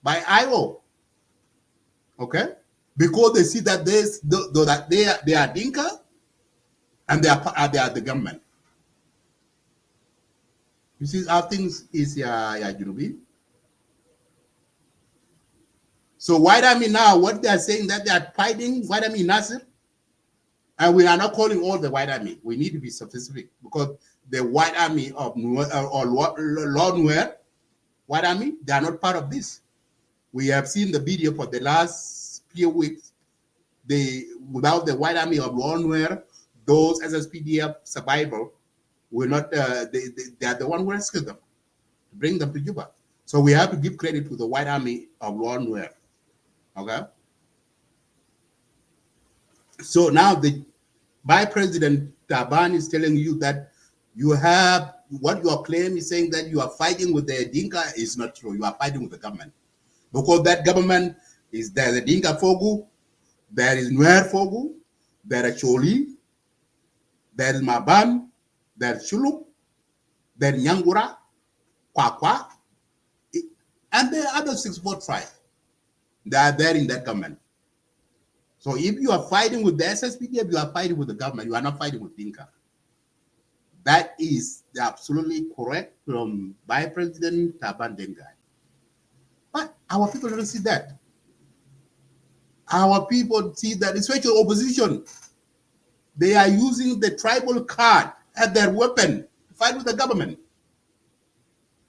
by IO. Okay, because they see that they are Dinka, and they are the government. You see how things is Junubin. So White Army now, what they are saying that they are fighting White Army Nasser, and we are not calling all the White Army. We need to be specific because the White Army of or Lord Nuer, White Army, they are not part of this. We have seen the video for the last few weeks. Without the White Army of Lord Nuer, those SSPDF survival will not. They are the one who rescued them, to bring them to Juba. So we have to give credit to the White Army of Lord Nuer. Okay. So now by President Taban is telling you that you have what your claim is saying that you are fighting with the Dinka is not true. You are fighting with the government because that government is there. The Dinka Fogu, there is Nuer Fogu, there is Choli, there is Maban, there is Shuluk, there is Nyangura, Kwakwa, and the other 64 tribes. They are there in that government. So if you are fighting with the SSPDF, you are fighting with the government. You are not fighting with Dinka. That is absolutely correct by President Taban Dengai. But Our people don't see that. Our people see that, especially opposition. They are using the tribal card as their weapon to fight with the government.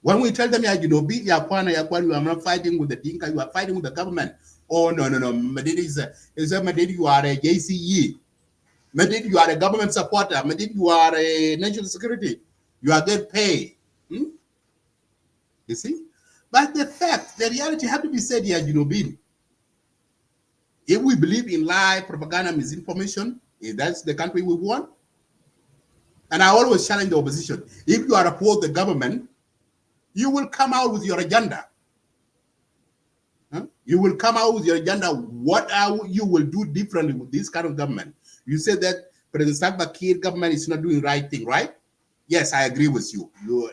When we tell them, you are not fighting with the Dinka, you are fighting with the government. Oh, no. Madidi Madidi, you are a JCE. Madidi, you are a government supporter. Madidi, you are a national security. You are getting paid. You see? But the reality have to be said here, if we believe in lie, propaganda, misinformation, if that's the country we want, and I always challenge the opposition, if you are opposed to the government, you will come out with your agenda. You will come out with your agenda. What you will do differently with this kind of government? You said that President Salva Kiir government is not doing the right thing, right? Yes, I agree with you. Your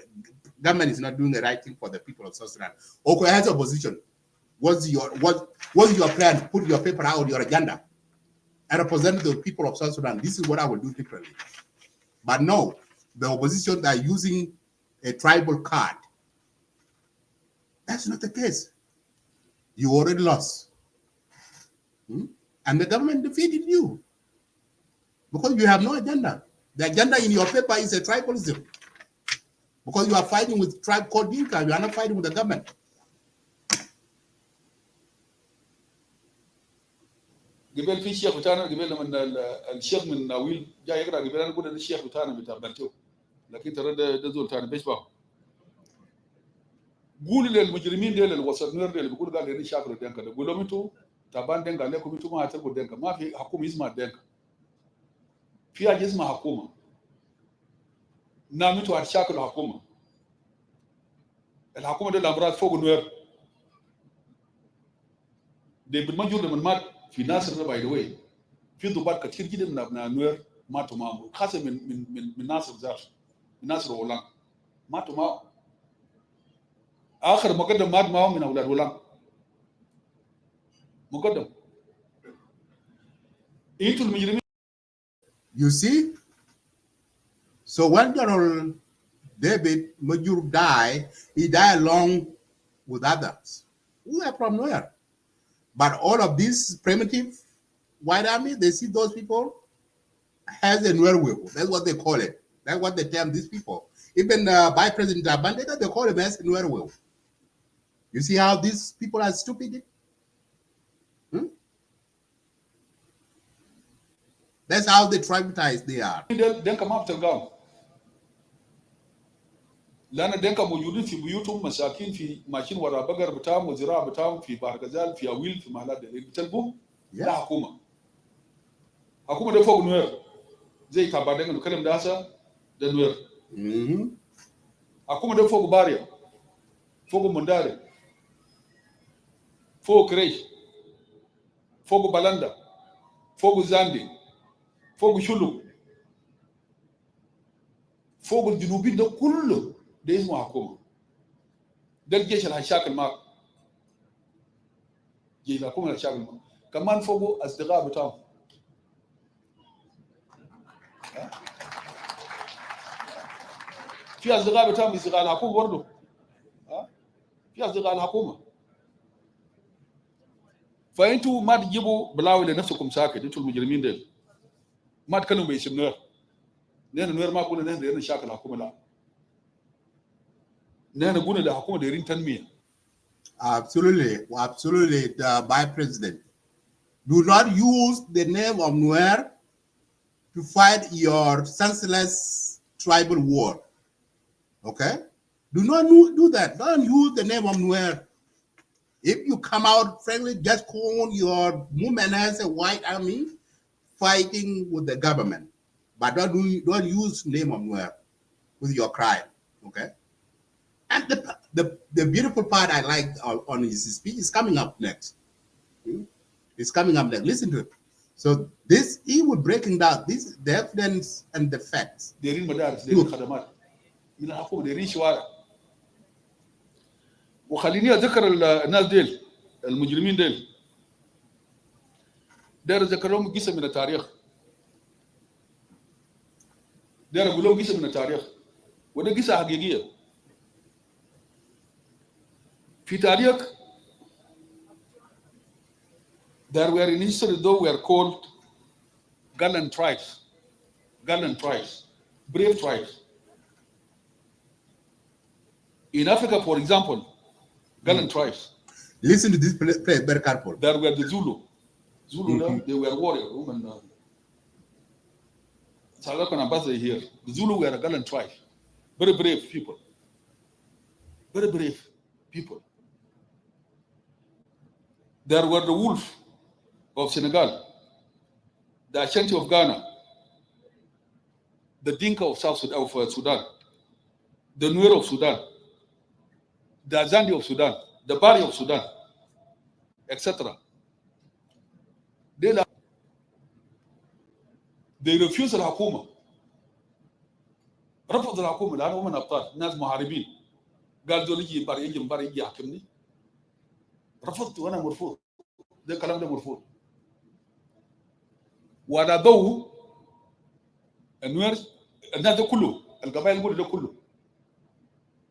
government is not doing the right thing for the people of South Sudan. Okay, as opposition, what's your plan? Put your paper out, your agenda, and represent the people of South Sudan. This is what I will do differently. But no, the opposition are using a tribal card. That's not the case. You already lost. And the government defeated you because you have no agenda. The agenda in your paper is a tribalism because you are fighting with tribe called Dinka. You are not fighting with the government. قبل في شيخ بتاعنا قبل لما الشيخ من ناويل جاي يقرا قبل انا اقول الشيخ بتاعنا بتاع بنتو لكن ترى ده زول ثاني بيشبه قول للمجرمين دول اللي وصلنا دول اللي بيقول قال لي شاكل دينكا قول لهم انتوا تابان دينكا عليكم انتوا ما هتلقوا دينكا ما في حكومه اسمها دينكا في حاجه اسمها حكومه نعم انتوا هتشاكلوا حكومه الحكومه دي الامراض فوق النوير دي بالمنجور لما مات في ناصر باي ذا واي في ضباط كثير جدا من ابناء النوير ماتوا معهم خاصه من ناصر ذاته من ناصر وولان ماتوا معهم اخر مقدم مات معهم من اولاد ولان مقدم انتوا المجرمين. You see, so when General David Majur died, he died along with others who are from nowhere. But all of these primitive white army, they see those people as a werewolf. That's what they call it. That's what they term these people. Even by President Abandon, they call him as a werewolf. You see how these people are stupid? That's how they tributized they are. دينكا ما بتلقاهم لان دينكا موجودين في بيوتهم مساكين في ماشيين ورا بقر بتاعهم وزراعه بتاعهم في بارغزال في اويل في محلات اللي بتلبوا ده حكومه ده فوق نوير زي كابادين الكلام ده هسه ده نوير حكومه ده فوق باريا فوق منداري فوق كريش فوق بلندا فوق زاندي فوق شلو فوق الجنوبين ده كله ده اسمه حكومه ده الجيش اللي هيشاكل معك جيش الحكومه اللي هيشاكل معك كمان فوق اصدقاء بتاعهم في اصدقاء بتاعهم اصدقاء الحكومه برضه في اصدقاء الحكومه فانتوا ما تجيبوا بلاوي لنفسكم ساكت انتوا المجرمين دول ما تكلموا باسم نوير نحن نوير ما قلنا نحن دايرين شاكل الحكومه لا نحن قلنا الحكومه دايرين تنميه. Absolutely, the by president. Do not use the name of Nuer to fight your senseless tribal war. Okay? Do not do that. Don't use the name of Nuer. If you come out friendly, just call your movement as a white army fighting with the government. But don't use name of Nuer with your crime. Okay? And the beautiful part I like on his speech is coming up next. It's coming up next. Listen to it. So this, he will breaking down this, the evidence and the facts. دايرين مدارس دايرين خدمات من الحكومه دايرين شوارع وخليني اذكر الناس ديل المجرمين ديل داير اذكر لهم قصه من التاريخ داير اقول لهم قصه من التاريخ وده قصه حقيقيه في تاريخ There were in history, though, were called gallant tribes, brave tribes. In Africa, for example, gallant tribes. Listen to this play very careful. There were the Zulu. They were warriors. Here. The Zulu were a gallant tribe. Very brave people. Very brave people. There were the Wolf of Senegal, the Ashanti of Ghana, the Dinka of Sudan, the Nuer of Sudan, the Azandi of Sudan, the Bari of Sudan, etc. They refused الحكومة. رفض الحكومة لأنهم هم أبطال ناس محاربين. قال دول يجي مباري يجي يحكمني. رفضت وأنا مرفوض. ده الكلام ده مرفوض. ونادوا النوير الناس ده كله القبائل ده كله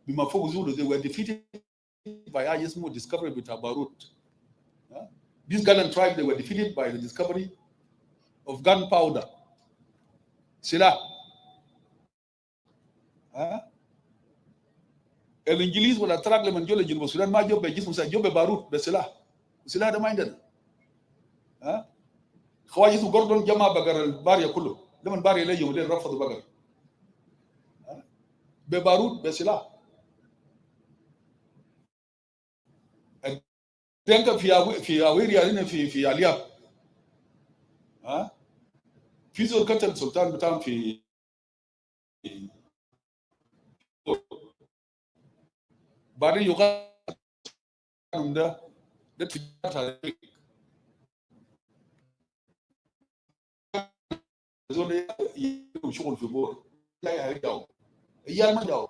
بما فوق زولو they were defeated by اسمه discovery بتاع باروت. These gallant tribes, they were defeated by the discovery of gunpowder. سلاح. الانجليز والاتراك لما جو لجنوب السودان ما جو بجسم جو ببارود بسلاح. السلاح ده ما عندنا. خواجه جوردون جمع بقر الباريه كله. لما الباريه ليه يومين رفضوا بقر. ببارود بسلاح. تنك في اويريا هنا في الياب. في زول قتل السلطان بتاعهم في بعدين يقاتلهم ده تجارة زول شغل في بور لا يرجعوا ايام ما جاوا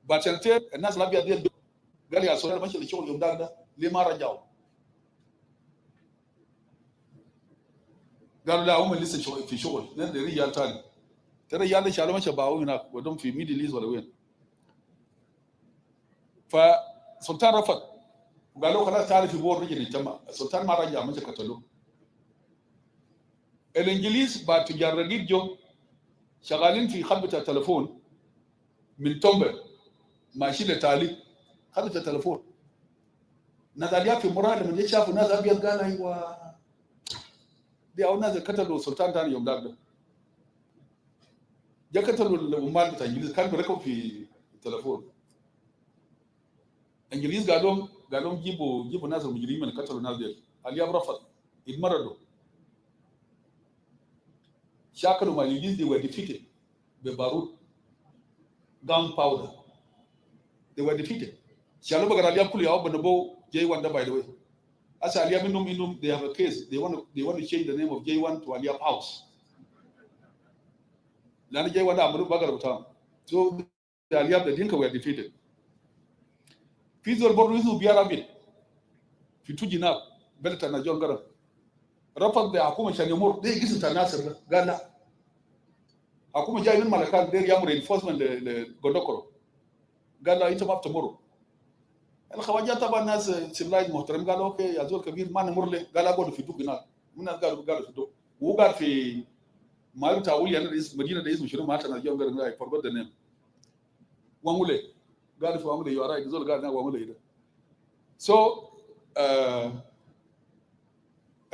بعد سنتين الناس الابيض دي قال يا سولار ماشي الشغل يوم ده ليه ما رجعوا؟ قالوا لا هم لسه في شغل ندري رجال ثاني ترى رجال ان شاء الله ما شبعوا هناك ودهم في ميدل ايست ولا وين. فسلطان رفض وقالوا خلاص تعال في بور رجل الجماعه. السلطان ما رجع مش قتلوه. الانجليز بعد تجار رقيق جو شغالين في خدمه التليفون من تومبل ماشي لتالي خدمه التليفون. ناس الياب في مراد لما شافوا ناس ابيض قال ايوه دي او ناس قتلوا السلطان ثاني يوم ده. جا قتلوا العمال بتاع الانجليز كانوا بيركبوا في التليفون. الانجليز قالوا لهم جيبوا ناس المجرمين اللي قتلوا الناس دي. الياب رفض يتمردوا. شاكلوا مع الانجليز دي were defeated ببارود gunpowder. They were defeated. شالوا بقى الياب كله ياو بنبو J1 ده by the way. As Aliyab Minum, they have a case. They want to change the name of J1 to Aliyab House. Lana J1 Amaru Bagar Town. So the Aliyab the Dinka were defeated. Fizor Boruzu Biarabit. Fitujina, Beltana John Gara. Rafa the Akuma Chanimur, they give it an answer. Gana Akuma Jayan Malakan, their young reinforcement, the Gondokoro. Gana eat them up tomorrow. الخواجات طبعا ناس سيفلايز محترم قالوا اوكي يا زول كبير ما نمر له قال اقعد في دوك هناك من قالوا في دوك وهو قاعد في ما يتاوي انا مدينه ده اسمه شنو ما انا اليوم قال اي فورغوت ذا نيم وانغولي قال في وانغولي يو رايت زول قال وانغولي ده سو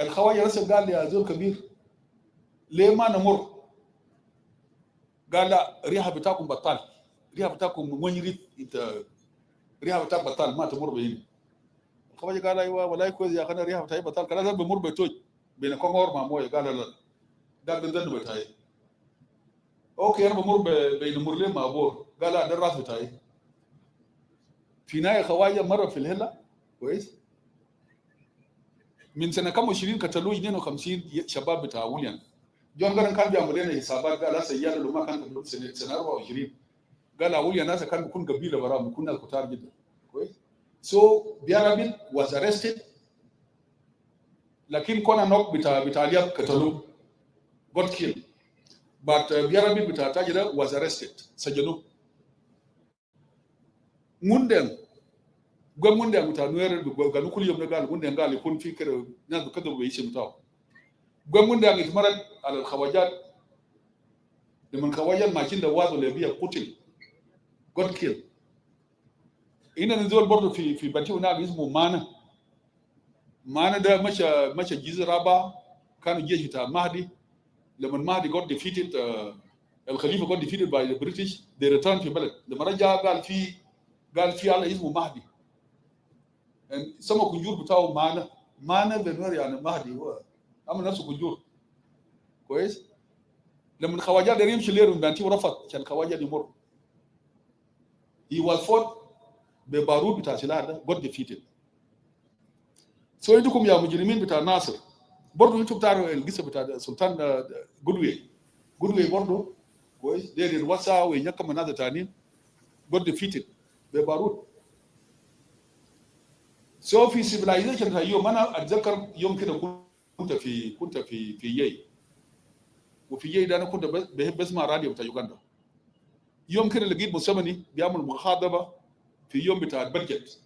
الخواجه رسم قال لي يا زول كبير ليه ما نمر قال لا ريحه بتاعكم بطال ريحه بتاعكم وين يريد انت ريحه بتاع بطال ما تمر بيني. الخواجه قال ايوه والله كويس يا اخي ريحه بتاعي بطال كذا بمر بتوج بين كونغور مع مويه قال لا ده بندن بتاعي. اوكي انا بمر بين مرلين مع بور قال لا ده الراس بتاعي. في نهايه خواجه مره في الهله كويس من سنه كم 20 قتلوا 52 شباب بتاع ويليام. جون جرن كان بيعمل لنا حسابات قال هسه يلا لو ما كان سنه 24 قال ويليام ناس كان بيكون قبيله برا بيكون ناس كتار جدا كويس. So Biarabin was arrested لكن كنا نوك بتاع الياب قتلوه got killed but Biarabin بتاع تاجر was arrested سجنوه. Mundeng gwam wanda muta nuere ga nukuli yom gal wanda gal kun fi kare na ka da bai shi mutaw gwam wanda ga marat al khawajat da man khawajat makin da wazo le biya putin god kill ina nzol bordo fi banti una ismu mana da masha jizraba kanu jeshi ta mahdi لما Mahdi got defeated الخليفه got defeated by the British they returned في بلد لما رجع قال في على اسمه مهدي and سما كنجور بتاعه معنا بنور يعني مهدي هو عمل نفسه كنجور كويس لما الخواجات ده يمشي ليرون بانتي ورفض عشان الخواجات يمر he was fought ببارود بتاع سلاح ده got defeated so عندكم يا مجرمين بتاع ناصر برضو انتوا بتعرفوا القصه بتاع سلطان جودوي برضو كويس دير الوسع وينكم من هذا تاني got defeated ببارود سو في civilization يوم انا اتذكر يوم كده كنت في يي وفي يي ده انا كنت بحب اسمع راديو بتاع يوغندا يوم كده لقيت مسمني بيعمل مخاطبه في يوم بتاع البرجت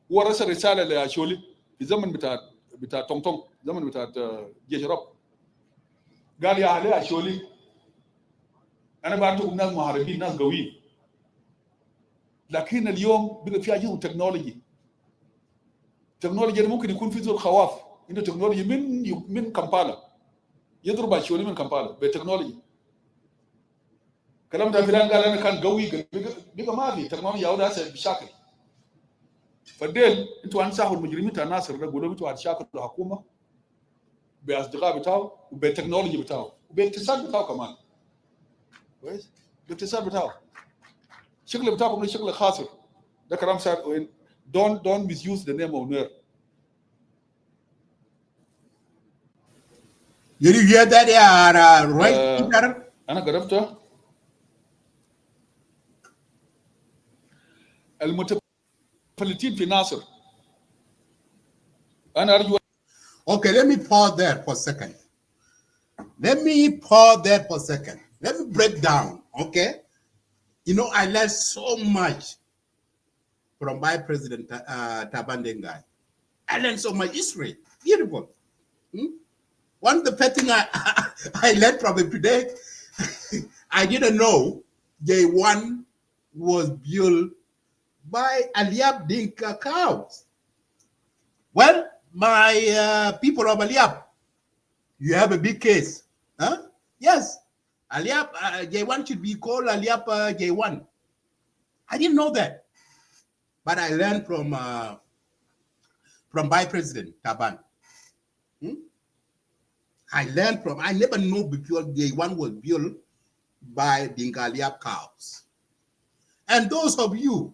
ورسل رساله لشولي في زمن بتاع تونغ زمن بتاع جيش رب قال يا اهلي اشولي انا بعرفكم ناس محاربين ناس قويين لكن اليوم بقى في عندهم تكنولوجي ممكن يكون في زول خواف انه تكنولوجي من كامبالا يضرب اشولي من كامبالا بتكنولوجي كلام ده فلان قال انا كان قوي بقى ما في تكنولوجيا او ده بشكل فديل انتوا هنساحوا المجرمين تاع ناصر ده قولوا انتوا هتشاكلوا الحكومه باصدقاء بتاعه وبالتكنولوجي بتاعه وبالاقتصاد بتاعه كمان كويس الاقتصاد بتاعه شغل بتاعكم شغل خاسر ده كلام صار don't misuse the name of Nuer. Did you hear that? Right, Peter? انا قربته المتفلتين في ناصر انا ارجو. Okay, let me pause there for a second. Let me break down, okay? You know, I learned so much from my President Tabandengai. I learned so much history. Beautiful. One of the first thing I learned from him today, I didn't know J1 was built by Aliab Dinka cows. Well, my people of Aliab, you have a big case. Huh? Yes, Aliab J1 should be called Aliab J1. I didn't know that, but I learned from Vice President Taban. I never knew before J1 was built by Dinka Aliab cows. And those of you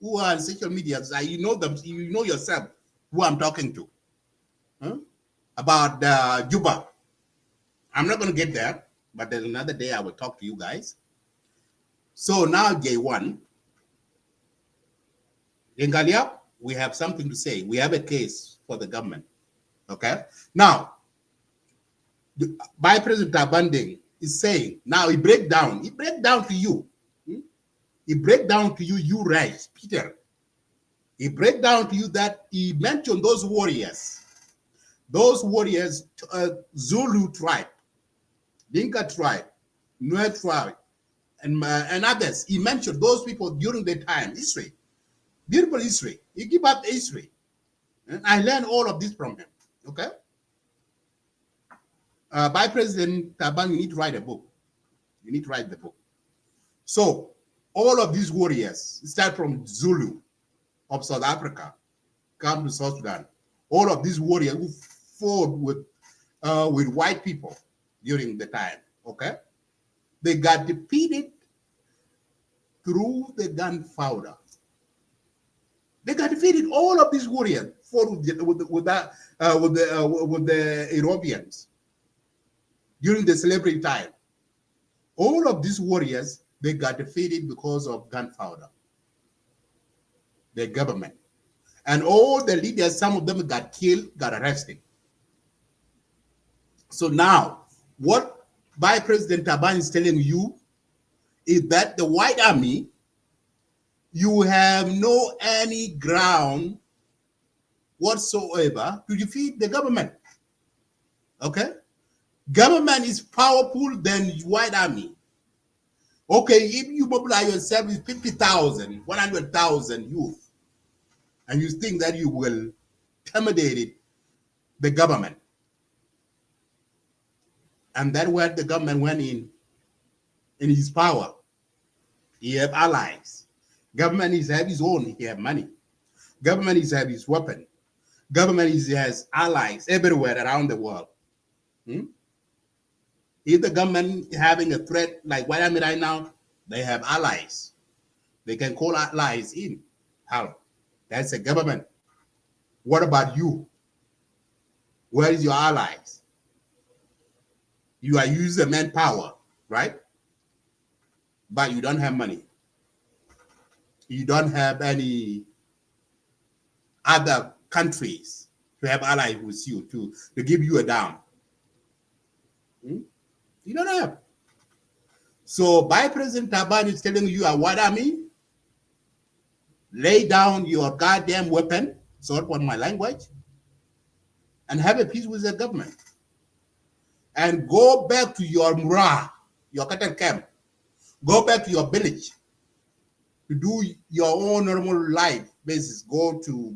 who are on social media, you know them, you know yourself who I'm talking to. About Juba. I'm not going to get there, but there's another day I will talk to you guys. So now J1, in Galiab, we have something to say. We have a case for the government. Okay? Now, Vice President Tabandeng is saying, now he break down to you. He break down to you, you right, Peter. He break down to you that he mentioned those warriors, Zulu tribe, Dinka tribe, Nuer tribe, and others. He mentioned those people during their time, history, beautiful history. He give up history. And I learned all of this from him, okay? By President Taban, you need to write a book. You need to write the book. So all of these warriors, start from Zulu of South Africa, come to South Sudan. All of these warriors who fought with white people during the time, okay? They got defeated through the gunpowder. They got defeated. All of these warriors fought with the Europeans during the slavery time. All of these warriors, they got defeated because of gunpowder. The government. And all the leaders, some of them got killed, got arrested. So now, what Vice President Taban is telling you is that the white army you have no any ground whatsoever to defeat the government. Okay? Government is powerful than white army. Okay, if you mobilize yourself with 50,000, 100,000 youth, and you think that you will intimidate the government, and that's where the government went in his power. He have allies. Government is have his own. He have money. Government is have his weapon. Government has allies everywhere around the world. If the government having a threat like white army right now, they have allies. They can call allies in. Help. That's a government. What about you? Where is your allies? You are using manpower, right? But you don't have money. You don't have any other countries to have allies with you to give you a down. You don't have. So Vice President Taban is telling you, a white army, lay down your goddamn weapon, sort of my language, and have a peace with the government. And go back to your murah, your cattle camp. Go back to your village to do your own normal life basis. Go to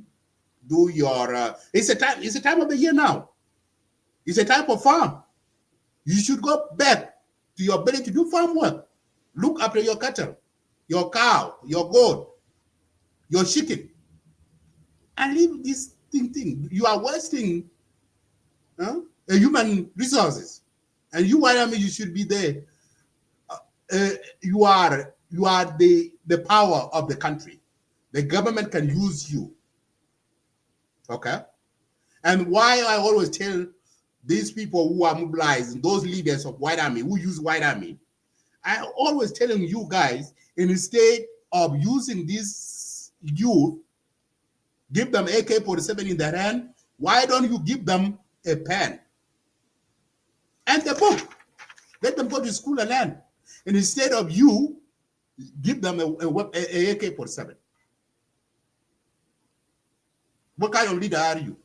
do your, it's a time of the year now. It's a time for farm. You should go back to your village to do farm work. Look after your cattle, your cow, your goat, your chicken. And leave this thing. You are wasting human resources. And you, white army, you should be there. You are the power of the country. The government can use you. Okay? And why I always tell these people who are mobilized, those leaders of white army, who use white army, I always telling you guys, instead of using this youth, give them AK-47 in their hand, why don't you give them a pen and the book? Let them go to school and learn. And instead of you, give them a AK-47. What kind of leader are you?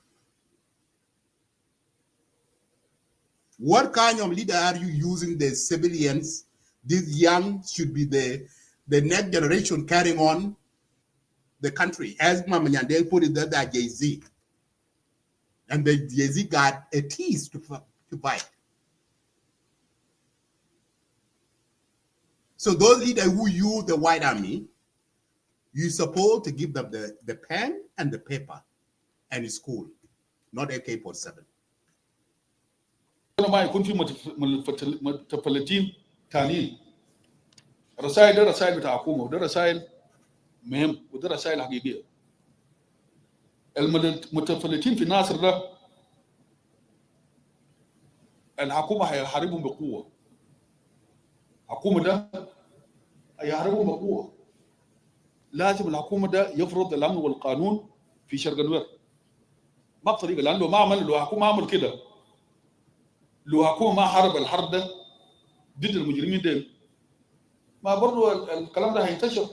What kind of leader are you using the civilians? These young should be the next generation carrying on the country. As Mama Nyandeng put it there, that Jay-Z. And the Jay-Z got a tease to fight. So those leaders who use the white army, you're supposed to give them the pen and the paper and school, not AK-47. ما يكون في متفلتين تانيين رسائل ده رسائل بتاع حكومه وده رسائل مهم وده رسائل حقيقيه. المتفلتين في ناصر ده الحكومه هيحاربهم بقوه. الحكومه ده هيحاربهم بقوه. لازم الحكومه ده يفرض الامن والقانون في شرق النوير. ما بطريقه، لانه ما عمل، لو الحكومه عمل كده، لو الحكومه ما حارب الحرب ده ضد المجرمين دول، ما برضه الكلام ده هينتشر.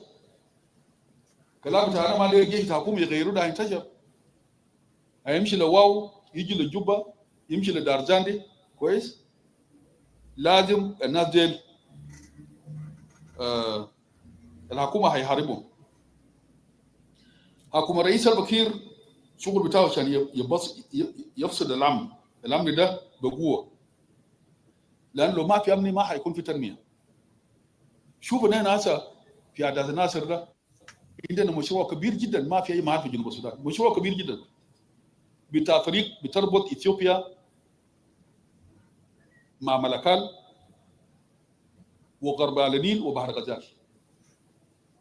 كلام بتاعنا ما ليه جيش الحكومه يغيروا ده هينتشر. هيمشي لواو، يجي لجوبا، يمشي لدارزاندي، كويس؟ لازم الناس دول الحكومه هيحاربهم. حكومه رئيس البكير شغل بتاعه عشان يفصل الامن ده بقوه، لانه ما في امن ما حيكون في تنميه. شوفوا هنا هسه في احداث ناصر ده عندنا مشروع كبير جدا ما في اي محل في جنوب السودان، مشروع كبير جدا بتاع طريق بتربط اثيوبيا مع ملكال وغرب النيل وبحر غزال.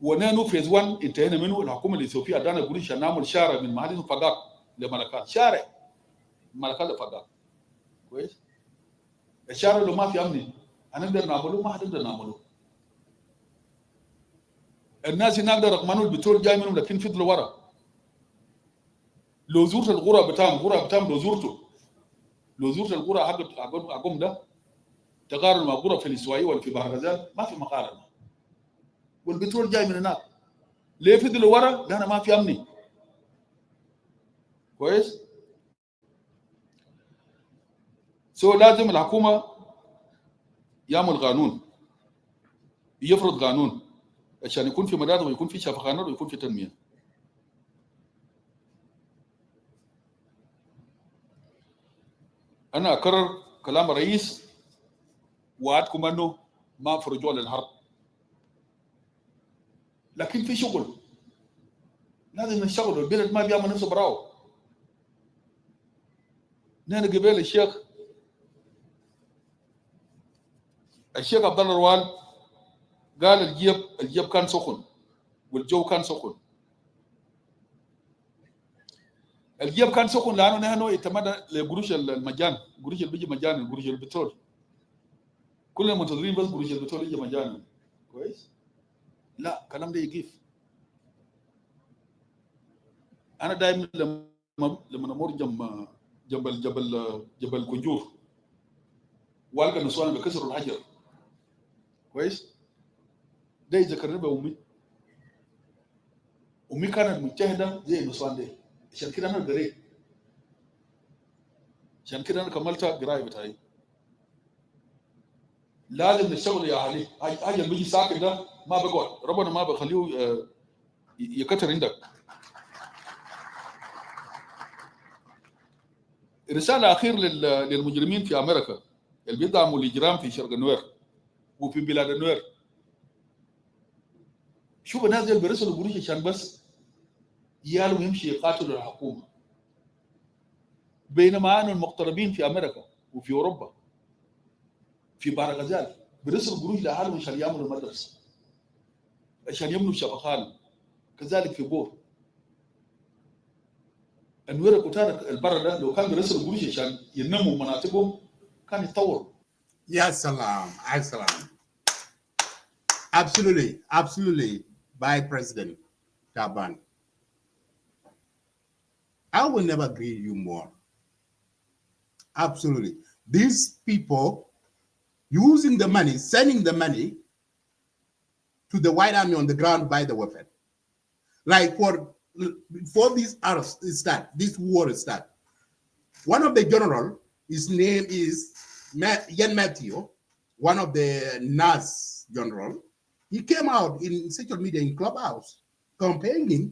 ونانو فيز 1 انتهينا منه. الحكومه الاثيوبيه ادانا قريش عشان نعمل شارع من محل فقاق لملكال، شارع ملكال لفقاق، كويس؟ الشارع لو ما في امن هنقدر نعمله؟ ما هنقدر نعمله. الناس هناك رقمانوا البترول جاي منهم لكن فضلوا ورا. لو زرت القرى بتاعهم لو زرت القرى حقهم ده تقارن مع قرى في الاسوائي ولا في بحر غزال، ما في مقارنه. والبترول جاي من هناك. ليه في اللي ورا ده انا ما في امني كويس. لازم الحكومه يعمل قانون، يفرض قانون عشان يكون في مدارس ويكون في شفخانات ويكون في تنميه. انا اكرر كلام الرئيس، وعدكم انه ما في رجوع للحرب، لكن في شغل لازم نشتغل. البلد ما بيعمل نفسه براو. نحن قبل الشيخ عبد الله روال قال الجيب كان سخن والجو كان سخن. الجيب كان سخن لانه نحن اعتمدنا لقروش المجان، قروش اللي بيجي مجانا، قروش البترول. كلنا منتظرين بس قروش البترول يجي مجانا. كويس؟ لا، الكلام ده يقيف. انا دائما لما امر جبل الكنجور والقى النسوان بكسروا الحجر. كويس؟ ده يذكرني بامي. امي كانت مجتهده زي النسوان دي، عشان كده انا قريت، عشان كده انا كملت قرايه بتاعي. لازم نشتغل يا اهلي. حاجه اللي بيجي ساكت ده ما بقعد، ربنا ما بخليه يكتر عندك. رساله اخير للمجرمين في امريكا اللي بيدعموا الاجرام في شرق النوير وفي بلاد النوير. شوف الناس اللي بيرسلوا قروش عشان بس يالهم يمشي يقاتلوا الحكومه، بينما أنا المغتربين في امريكا وفي اوروبا في بحر غزال بيرسلوا قروش لاهالهم عشان يعملوا مدرسه، عشان يبنوا شفخانه. كذلك في بور النوير كتار البر ده لو كان بيرسلوا قروش عشان ينموا مناطقهم كان يتطوروا. يا سلام، يا سلام. Absolutely, by President Taban. I will never agree with you more. Absolutely. These people using the money, sending the money to the White Army on the ground to buy the weapon. Like before this war start, one of the general, his name is Yan Matthew, one of the NAS general. He came out in social media in Clubhouse campaigning,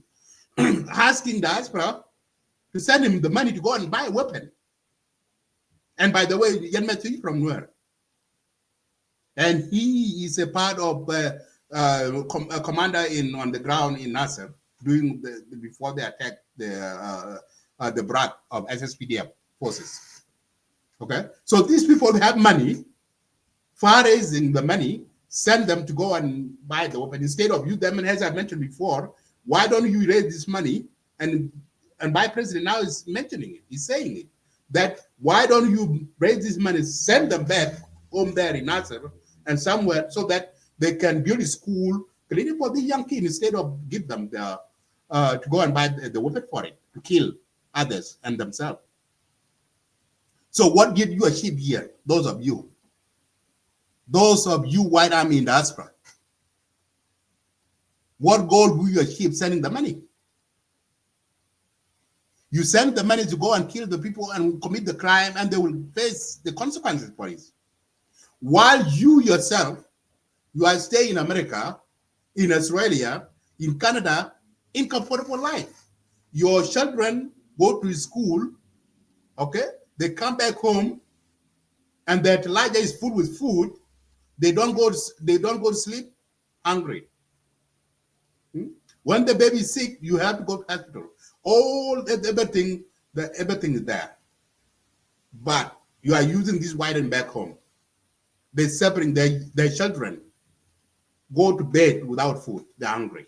asking diaspora to send him the money to go and buy a weapon. And by the way, Yan Matthew from where? And he is a part of a commander on the ground in Nasser during before they attacked the brat of SSPDF forces. Okay, so these people have money, far raising the money, send them to go and buy the weapon instead of use them. And as I mentioned before, why don't you raise this money? And my president now is mentioning it. He's saying it, that why don't you raise this money, send them back home there in Nasser and somewhere so that they can build a school, cleaning for the young kids instead of give them to go and buy the weapon for it, to kill others and themselves. So what did you achieve here, those of you White Army in diaspora? What goal will you achieve sending the money? You send the money to go and kill the people and commit the crime, and they will face the consequences for it. While you yourself, you are staying in America, in Australia, in Canada, in comfortable life. Your children go to school, okay? They come back home, and their Elijah is full with food. They don't go to sleep hungry. When the baby is sick, you have to go to hospital. Everything is there. But you are using this white and back home. They're separating their children. Go to bed without food. They're hungry.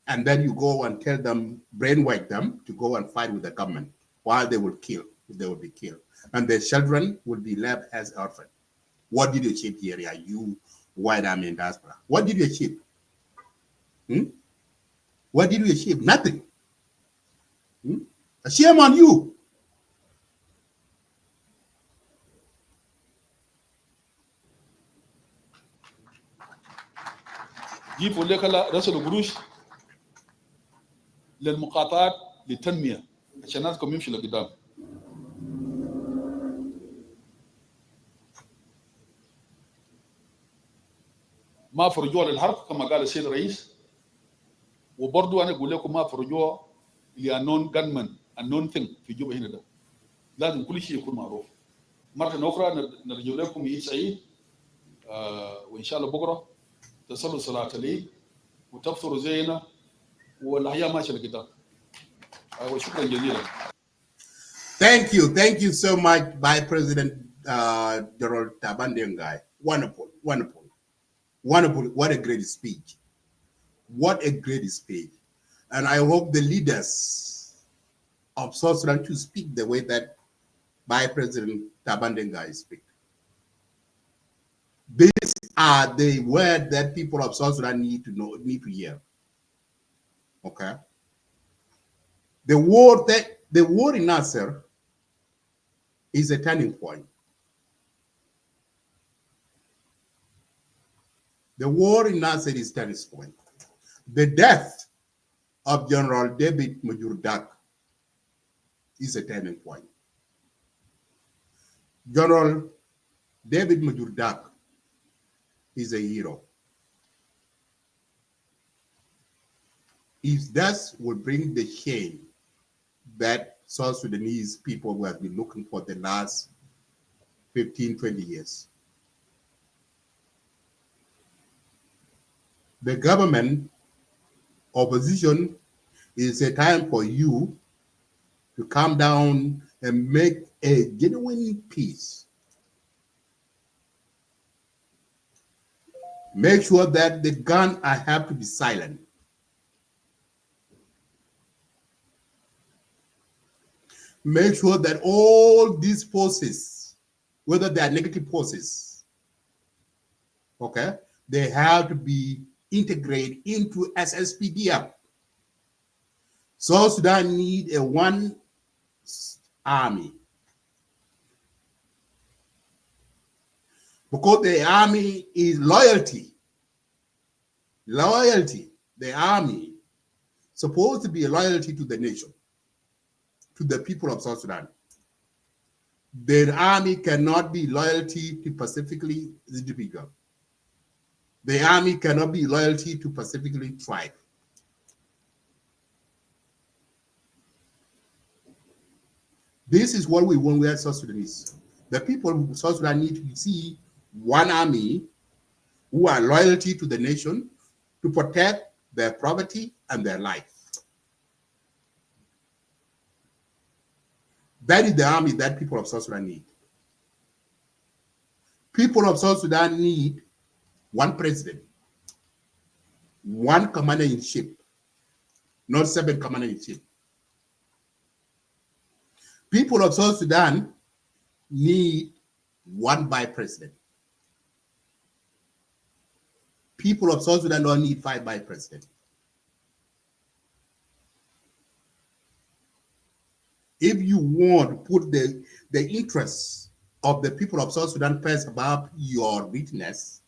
And then you go and tell them, brainwash them to go and fight with the government while they will be killed. And their children will be left as orphans. What did you achieve here? Are you White Army in diaspora? What did you achieve? What did you achieve? Nothing. A shame on you. جيب لك رسل قروش للمقاطعات للتنميه عشان ناسكم يمشي لقدام. ما في رجوع للحرب كما قال السيد الرئيس، وبرضو انا اقول لكم ما في رجوع لانون جنمن النون ثينج في جوبا هنا ده. لازم كل شيء يكون معروف. مره اخرى نرجو لكم عيد سعيد، وان شاء الله بكره تصلوا صلاه العيد وتفطروا زينا والحياه ماشيه لقدام. وشكرا جزيلا. Thank you so much, Vice President Gerald Tabandengai. Wonderful. What a great speech. What a great speech. And I hope the leaders of South Sudan to speak the way that Vice President Tabandengai speak. These are the words that people of South Sudan need to know, need to hear. Okay. The war in Nasser is a turning point. The war in Nasser is a turning point. The death of General David Majordak is a turning point. General David Majordak is a hero. His death will bring the shame that South Sudanese people have been looking for the last 15, 20 years. The government, opposition, is a time for you to calm down and make a genuine peace. Make sure that the guns have to be silent. Make sure that all these forces, whether they are negative forces, okay, they have to be integrated into SSPDF. South Sudan need a one army. Because the army is loyalty. Loyalty, the army, supposed to be a loyalty to the nation, to the people of South Sudan. The army cannot be loyalty to specifically individual. The army cannot be loyalty to specifically tribe. This is what we want. We are South Sudanese. The people of South Sudan need to see one army who are loyalty to the nation to protect their property and their life. That is the army that people of South Sudan need. People of South Sudan need one president, one commander-in-chief, not 7 commander-in-chief. People of South Sudan need one vice president. People of South Sudan don't need 5 vice presidents. If you want to put the interests of the people of South Sudan first above your richness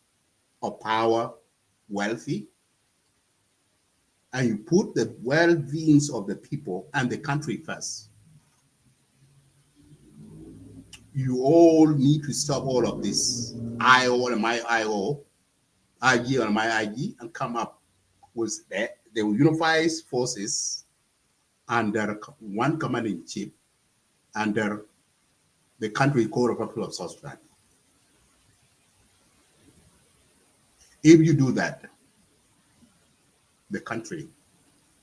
of power, wealthy, and you put the well-beings of the people and the country first, you all need to stop all of this IO and my IO, IG and my IG, and come up with the unified forces under one commander-in-chief under the country code of Republic of South Sudan. If you do that, the country,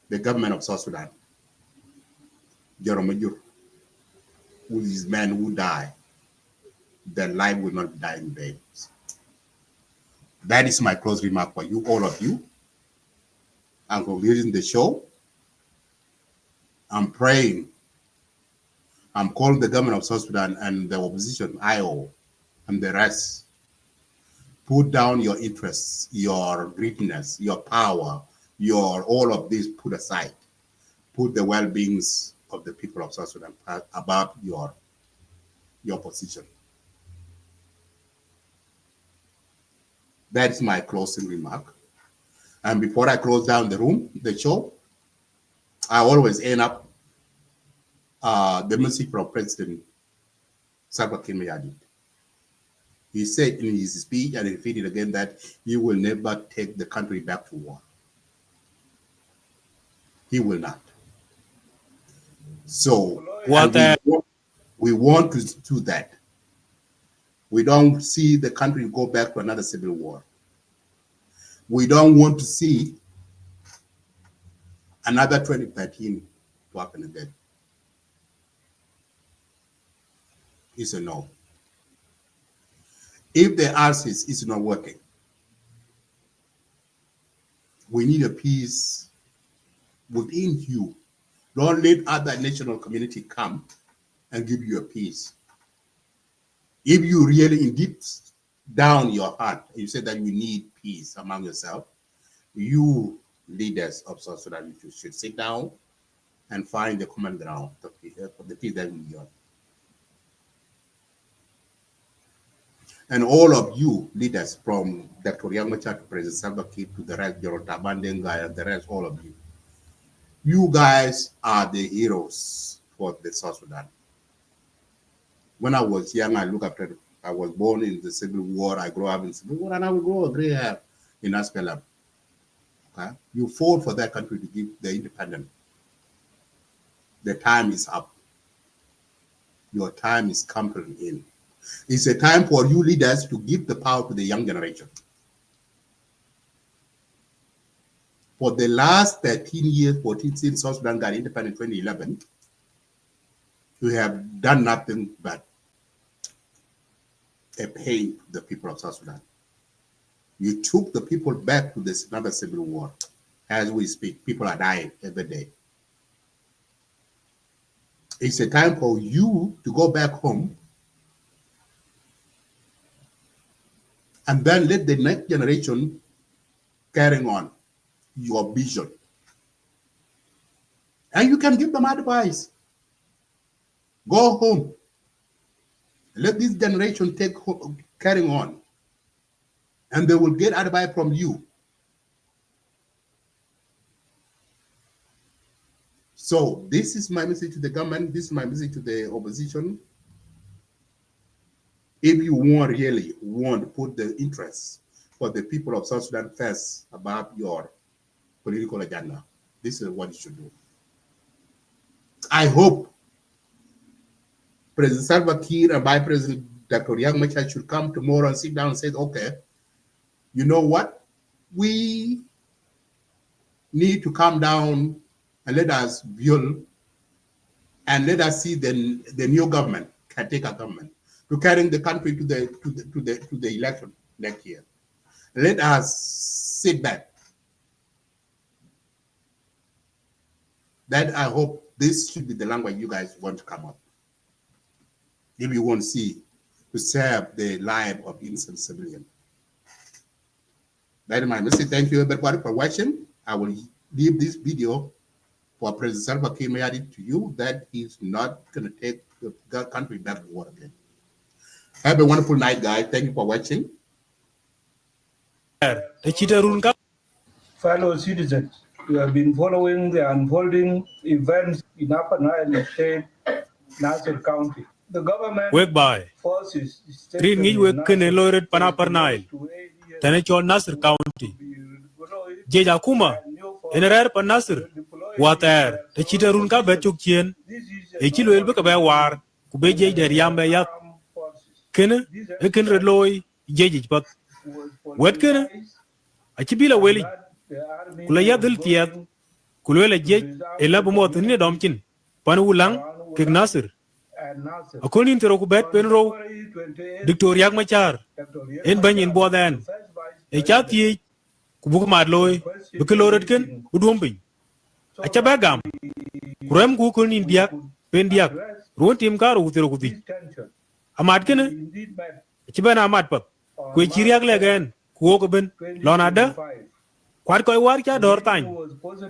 the government of South Sudan, Jeromajur, who is men who die, their life will not die in vain. That is my close remark for you, all of you. I'm concluding the show. I'm praying. I'm calling the government of South Sudan and the opposition, IO, and the rest. Put down your interests, your greediness, your power, your all of this put aside. Put the well-beings of the people of South Sudan above your position. That is my closing remark. And before I close down the show, I always end up the message from President Salva Kiir Mayardit. He said in his speech, and he repeated again, that he will never take the country back to war. He will not. So we want to do that. We don't see the country go back to another civil war. We don't want to see another 2013 to happen again. It's a no. If the RCS is not working, we need a peace within you. Don't let other national community come and give you a peace. If you really indeed down your heart, you say that you need peace among yourself, you leaders of South Sudan, you should sit down and find the common ground for the peace that we want. And all of you leaders, from Dr. Yamacha to President Salva Kiir to the rest, General Tabandenga and the rest, all of you, you guys are the heroes for the South Sudan. When I was young, I was born in the Civil War, I grew up in the Civil War, and I will grow a gray hair in Aspelam. Okay? You fought for that country to give the independence. The time is up. Your time is coming in. It's a time for you leaders to give the power to the young generation. For the last 13 years, 14 since South Sudan got independent in 2011, you have done nothing but a pain to the people of South Sudan. You took the people back to this another civil war. As we speak, people are dying every day. It's a time for you to go back home and then let the next generation carry on your vision. And you can give them advice. Go home. Let this generation carry on. And they will get advice from you. So this is my message to the government. This is my message to the opposition. If you really want to put the interests for the people of South Sudan first above your political agenda, this is what you should do. I hope President Salva Kiir and Vice President Dr. Yamacha should come tomorrow and sit down and say, okay, you know what? We need to calm down and let us build and let us see the new government, caretaker government, to carry the country to the election next year. Let us sit back. That I hope this should be the language you guys want to come up. If you want to see to serve the life of innocent civilians. That is my message. Thank you everybody for watching. I will leave this video for President Salva Kiir Mayardit to you that he's not going to take the country back to war again. Have a wonderful night, guys. Thank you for watching. Fellow citizens, you have been following the unfolding events in Upper Nile State, Nasser County. The government forces Green Ngi work Lored Panapar Nile, Tenechol Nasser County. Jeja Kuma, in a rare Panasser, Water, the Chitarunka Betukien, a kilo Elbeka war, Kubeje de Yamba Yak, Kenne, a kindred loy, Jejich, but what Kenne? A Chibila Welly, Kulaya del Tiat, Kulula Jej, a Labomot in a domkin, Panulang, Kignasser. According to Rokubet Penro, Dr. Yagmachar, in Banyan Bodan, a chati, Kubukamadloy, Bukalorotkin, Udumping. A Chabagam, Ram Gukun in Diak, Pendiak, Ruantim Karo with Rokudi. A Madkina, Chibana Matpap, Quichiriak again, Kuokaben, Lonada, Quadkoi Warka Dortine,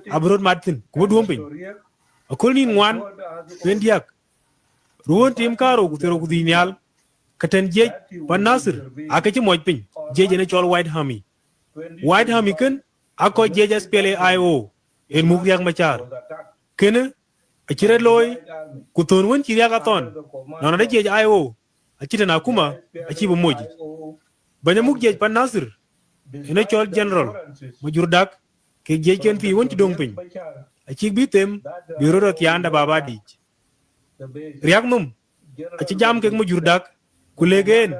Abrod Martin, Kudumping. According one, Pendiak. Ruan Tim Karo with Rokudinial, Katan Jej, Panasir, Akachi Moipin, Jej and White Hammy. White Hammican, ako jeja spele IO en mugriak machar kene achire loy kuton won chiriak aton nona de jeja IO achite na kuma achibo moji banya mug jej pan Nasir ene chol general majurdak ke jej ken fi won ci dong pin achik bi tem biro ro tianda baba di riak num achi jam ke majurdak kulegen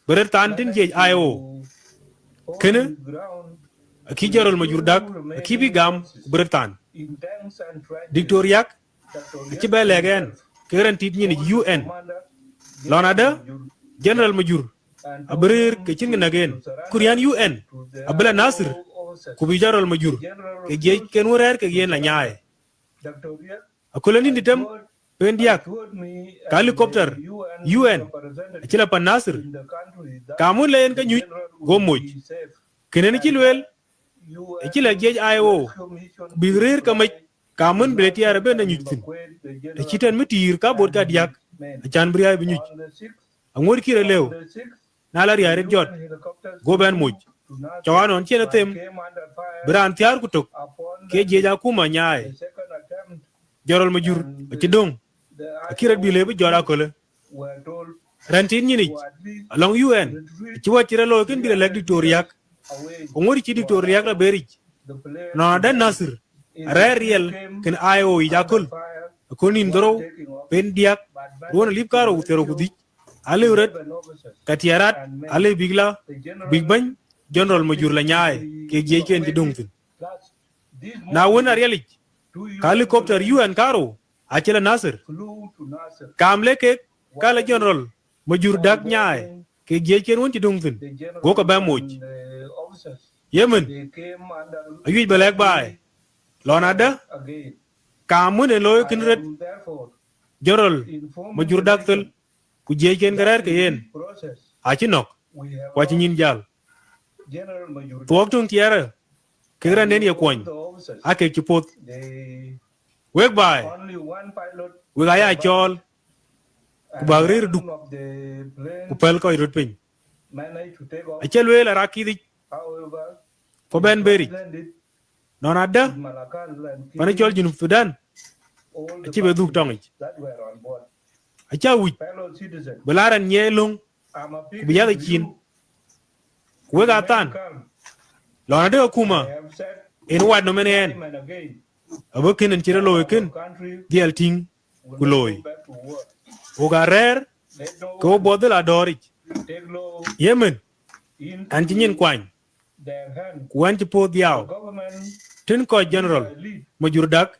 berer tantin jej IO kene aki jarol majurdak aki bi gam berer tan diktoriak achi be legen keren tit ni UN lonada general majur abrir ke cin nagen kurian UN abla Nasir ku bi jarol majur ke jej ken worer ke yen la nyaay akolani ditam pendiak helicopter UN acila pan Nasir kamun len ka nyuj go moj kenen ci lwel acila jej IO bi rer ka maj kamun bleti arabe na nyuj tin te citan mitir ka bot ka diak achan briya bi nyuj angor kire lew nala riare jot go ben moj chawanon chena tem bran tiar kutok ke jeja kuma nyaay jorol majur ci dong akirat bi lebe jora kole rantin nyini along UN ci wachira lo ken bi lek diktoriak ngori ci diktoriak la beri no da Nasir real ken IO yakul konin doro pen diak wona lip karo utero kudi ale uret katiarat ale bigla big bang general majur la nyaay ke jej ken ci dong tin na wona reali helicopter UN karo acela Nasir kamle ke kala general majur dak nyaay ke jej ken won ci dong tin go ko ba moj yemen ayuj balek bay lonada kamun eloy kinret jorol majur dak tel ku jej ken garar ke yen aci nok kwa ci nyin jal tuok tung tiara ke ranen ye kwon ake ci pot wek bay we ga ya chol ku bagrir duk ku pel ko irut pin achel we la rakidi ko ben beri non adda pana chol junub Sudan achi be duk tongi acha wi belaran nyelung ku biya chin we ga tan lona de kuma en wad no menen abokin en chira loy ken dial ting ku loy o ga rer ko bodel adori yemen antinyen kwany kwan ci po diaw tin ko general majur dak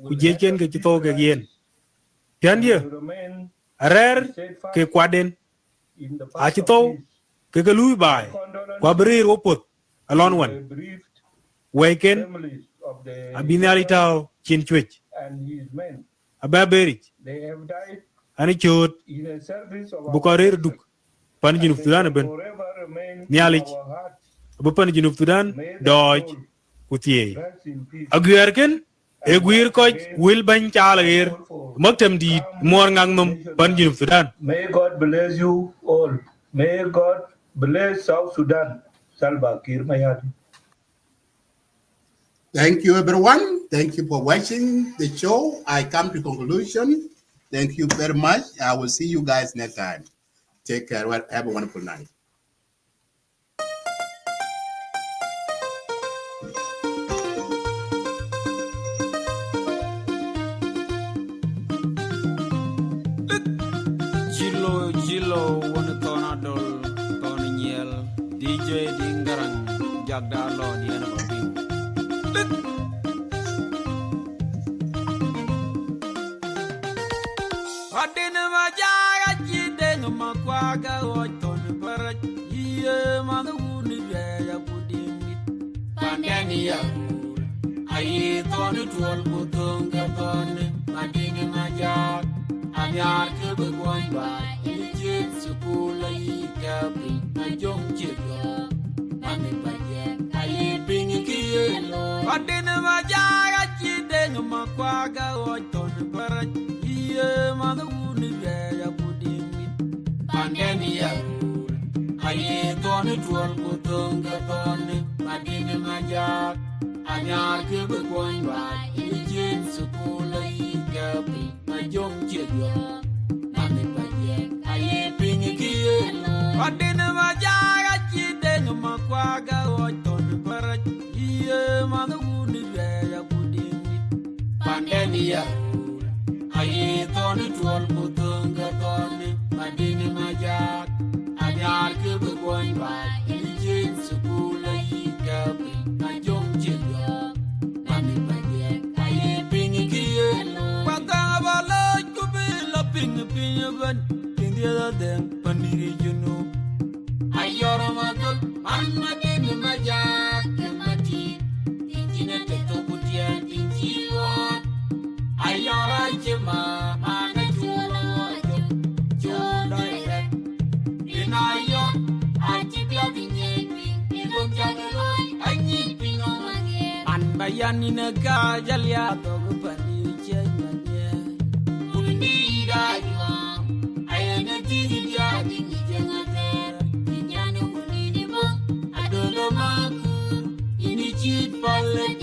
ku jechen ke ci to ke yen tiandie rer ke kwaden a ci to ke lui bay kwa brir opot alon wan weken abinali taw chin chwech ababeri ani chot bukarer duk pan junub Sudan ben nialich bu pan junub Sudan doj kutie agwerken e gwir ko wil ban chaler maktam di mor ngang num pan junub Sudan. May God bless you all. May God bless South Sudan. Salva Kiir Mayadi. Thank you, everyone. Thank you for watching the show. I come to conclusion. Thank you very much. I will see you guys next time. Take care. Have a wonderful night. Jilo wona tonadol ton nyel DJ Dingarang jagda lo diena babin adena majaga jideng makwaga oton barat ye manu ni ya kudimit pandani ya ayi ton tuol kutunga ton adena majag anyar ke begwan ba chit sukula yi kapi ajong chilo ane baje ayi ping kiyelo adena majaga jideng makwaga oton barat ye manu ni ya kudimit pandani ya ayi ton tuol kutunga ton madini majak anyar ke bekwon ba ijin sukula igapi majong chedyo nami paye aye pingi kielo madini majak chideng makwaga oton parat iye manuni ya kudini pandeni ya aye toni tuol putunga toni madini majak anyar ke bekwon ba ijin sukula igapi majong chedyo nami paye aye pingi kielo wakabala kubila pingi pingi ban pingi da den paniri junu ayora madol man madini majak kemati injine teto kutia injiwa ayora jema mana chulo chulo ire inayo ajibia binyebi ibon jagelo anyi pingo an bayani naga jalya to pani chenyanye ulni dayo ayana tidia dingi jengate inyane ulni ba adolo maku ini chit palet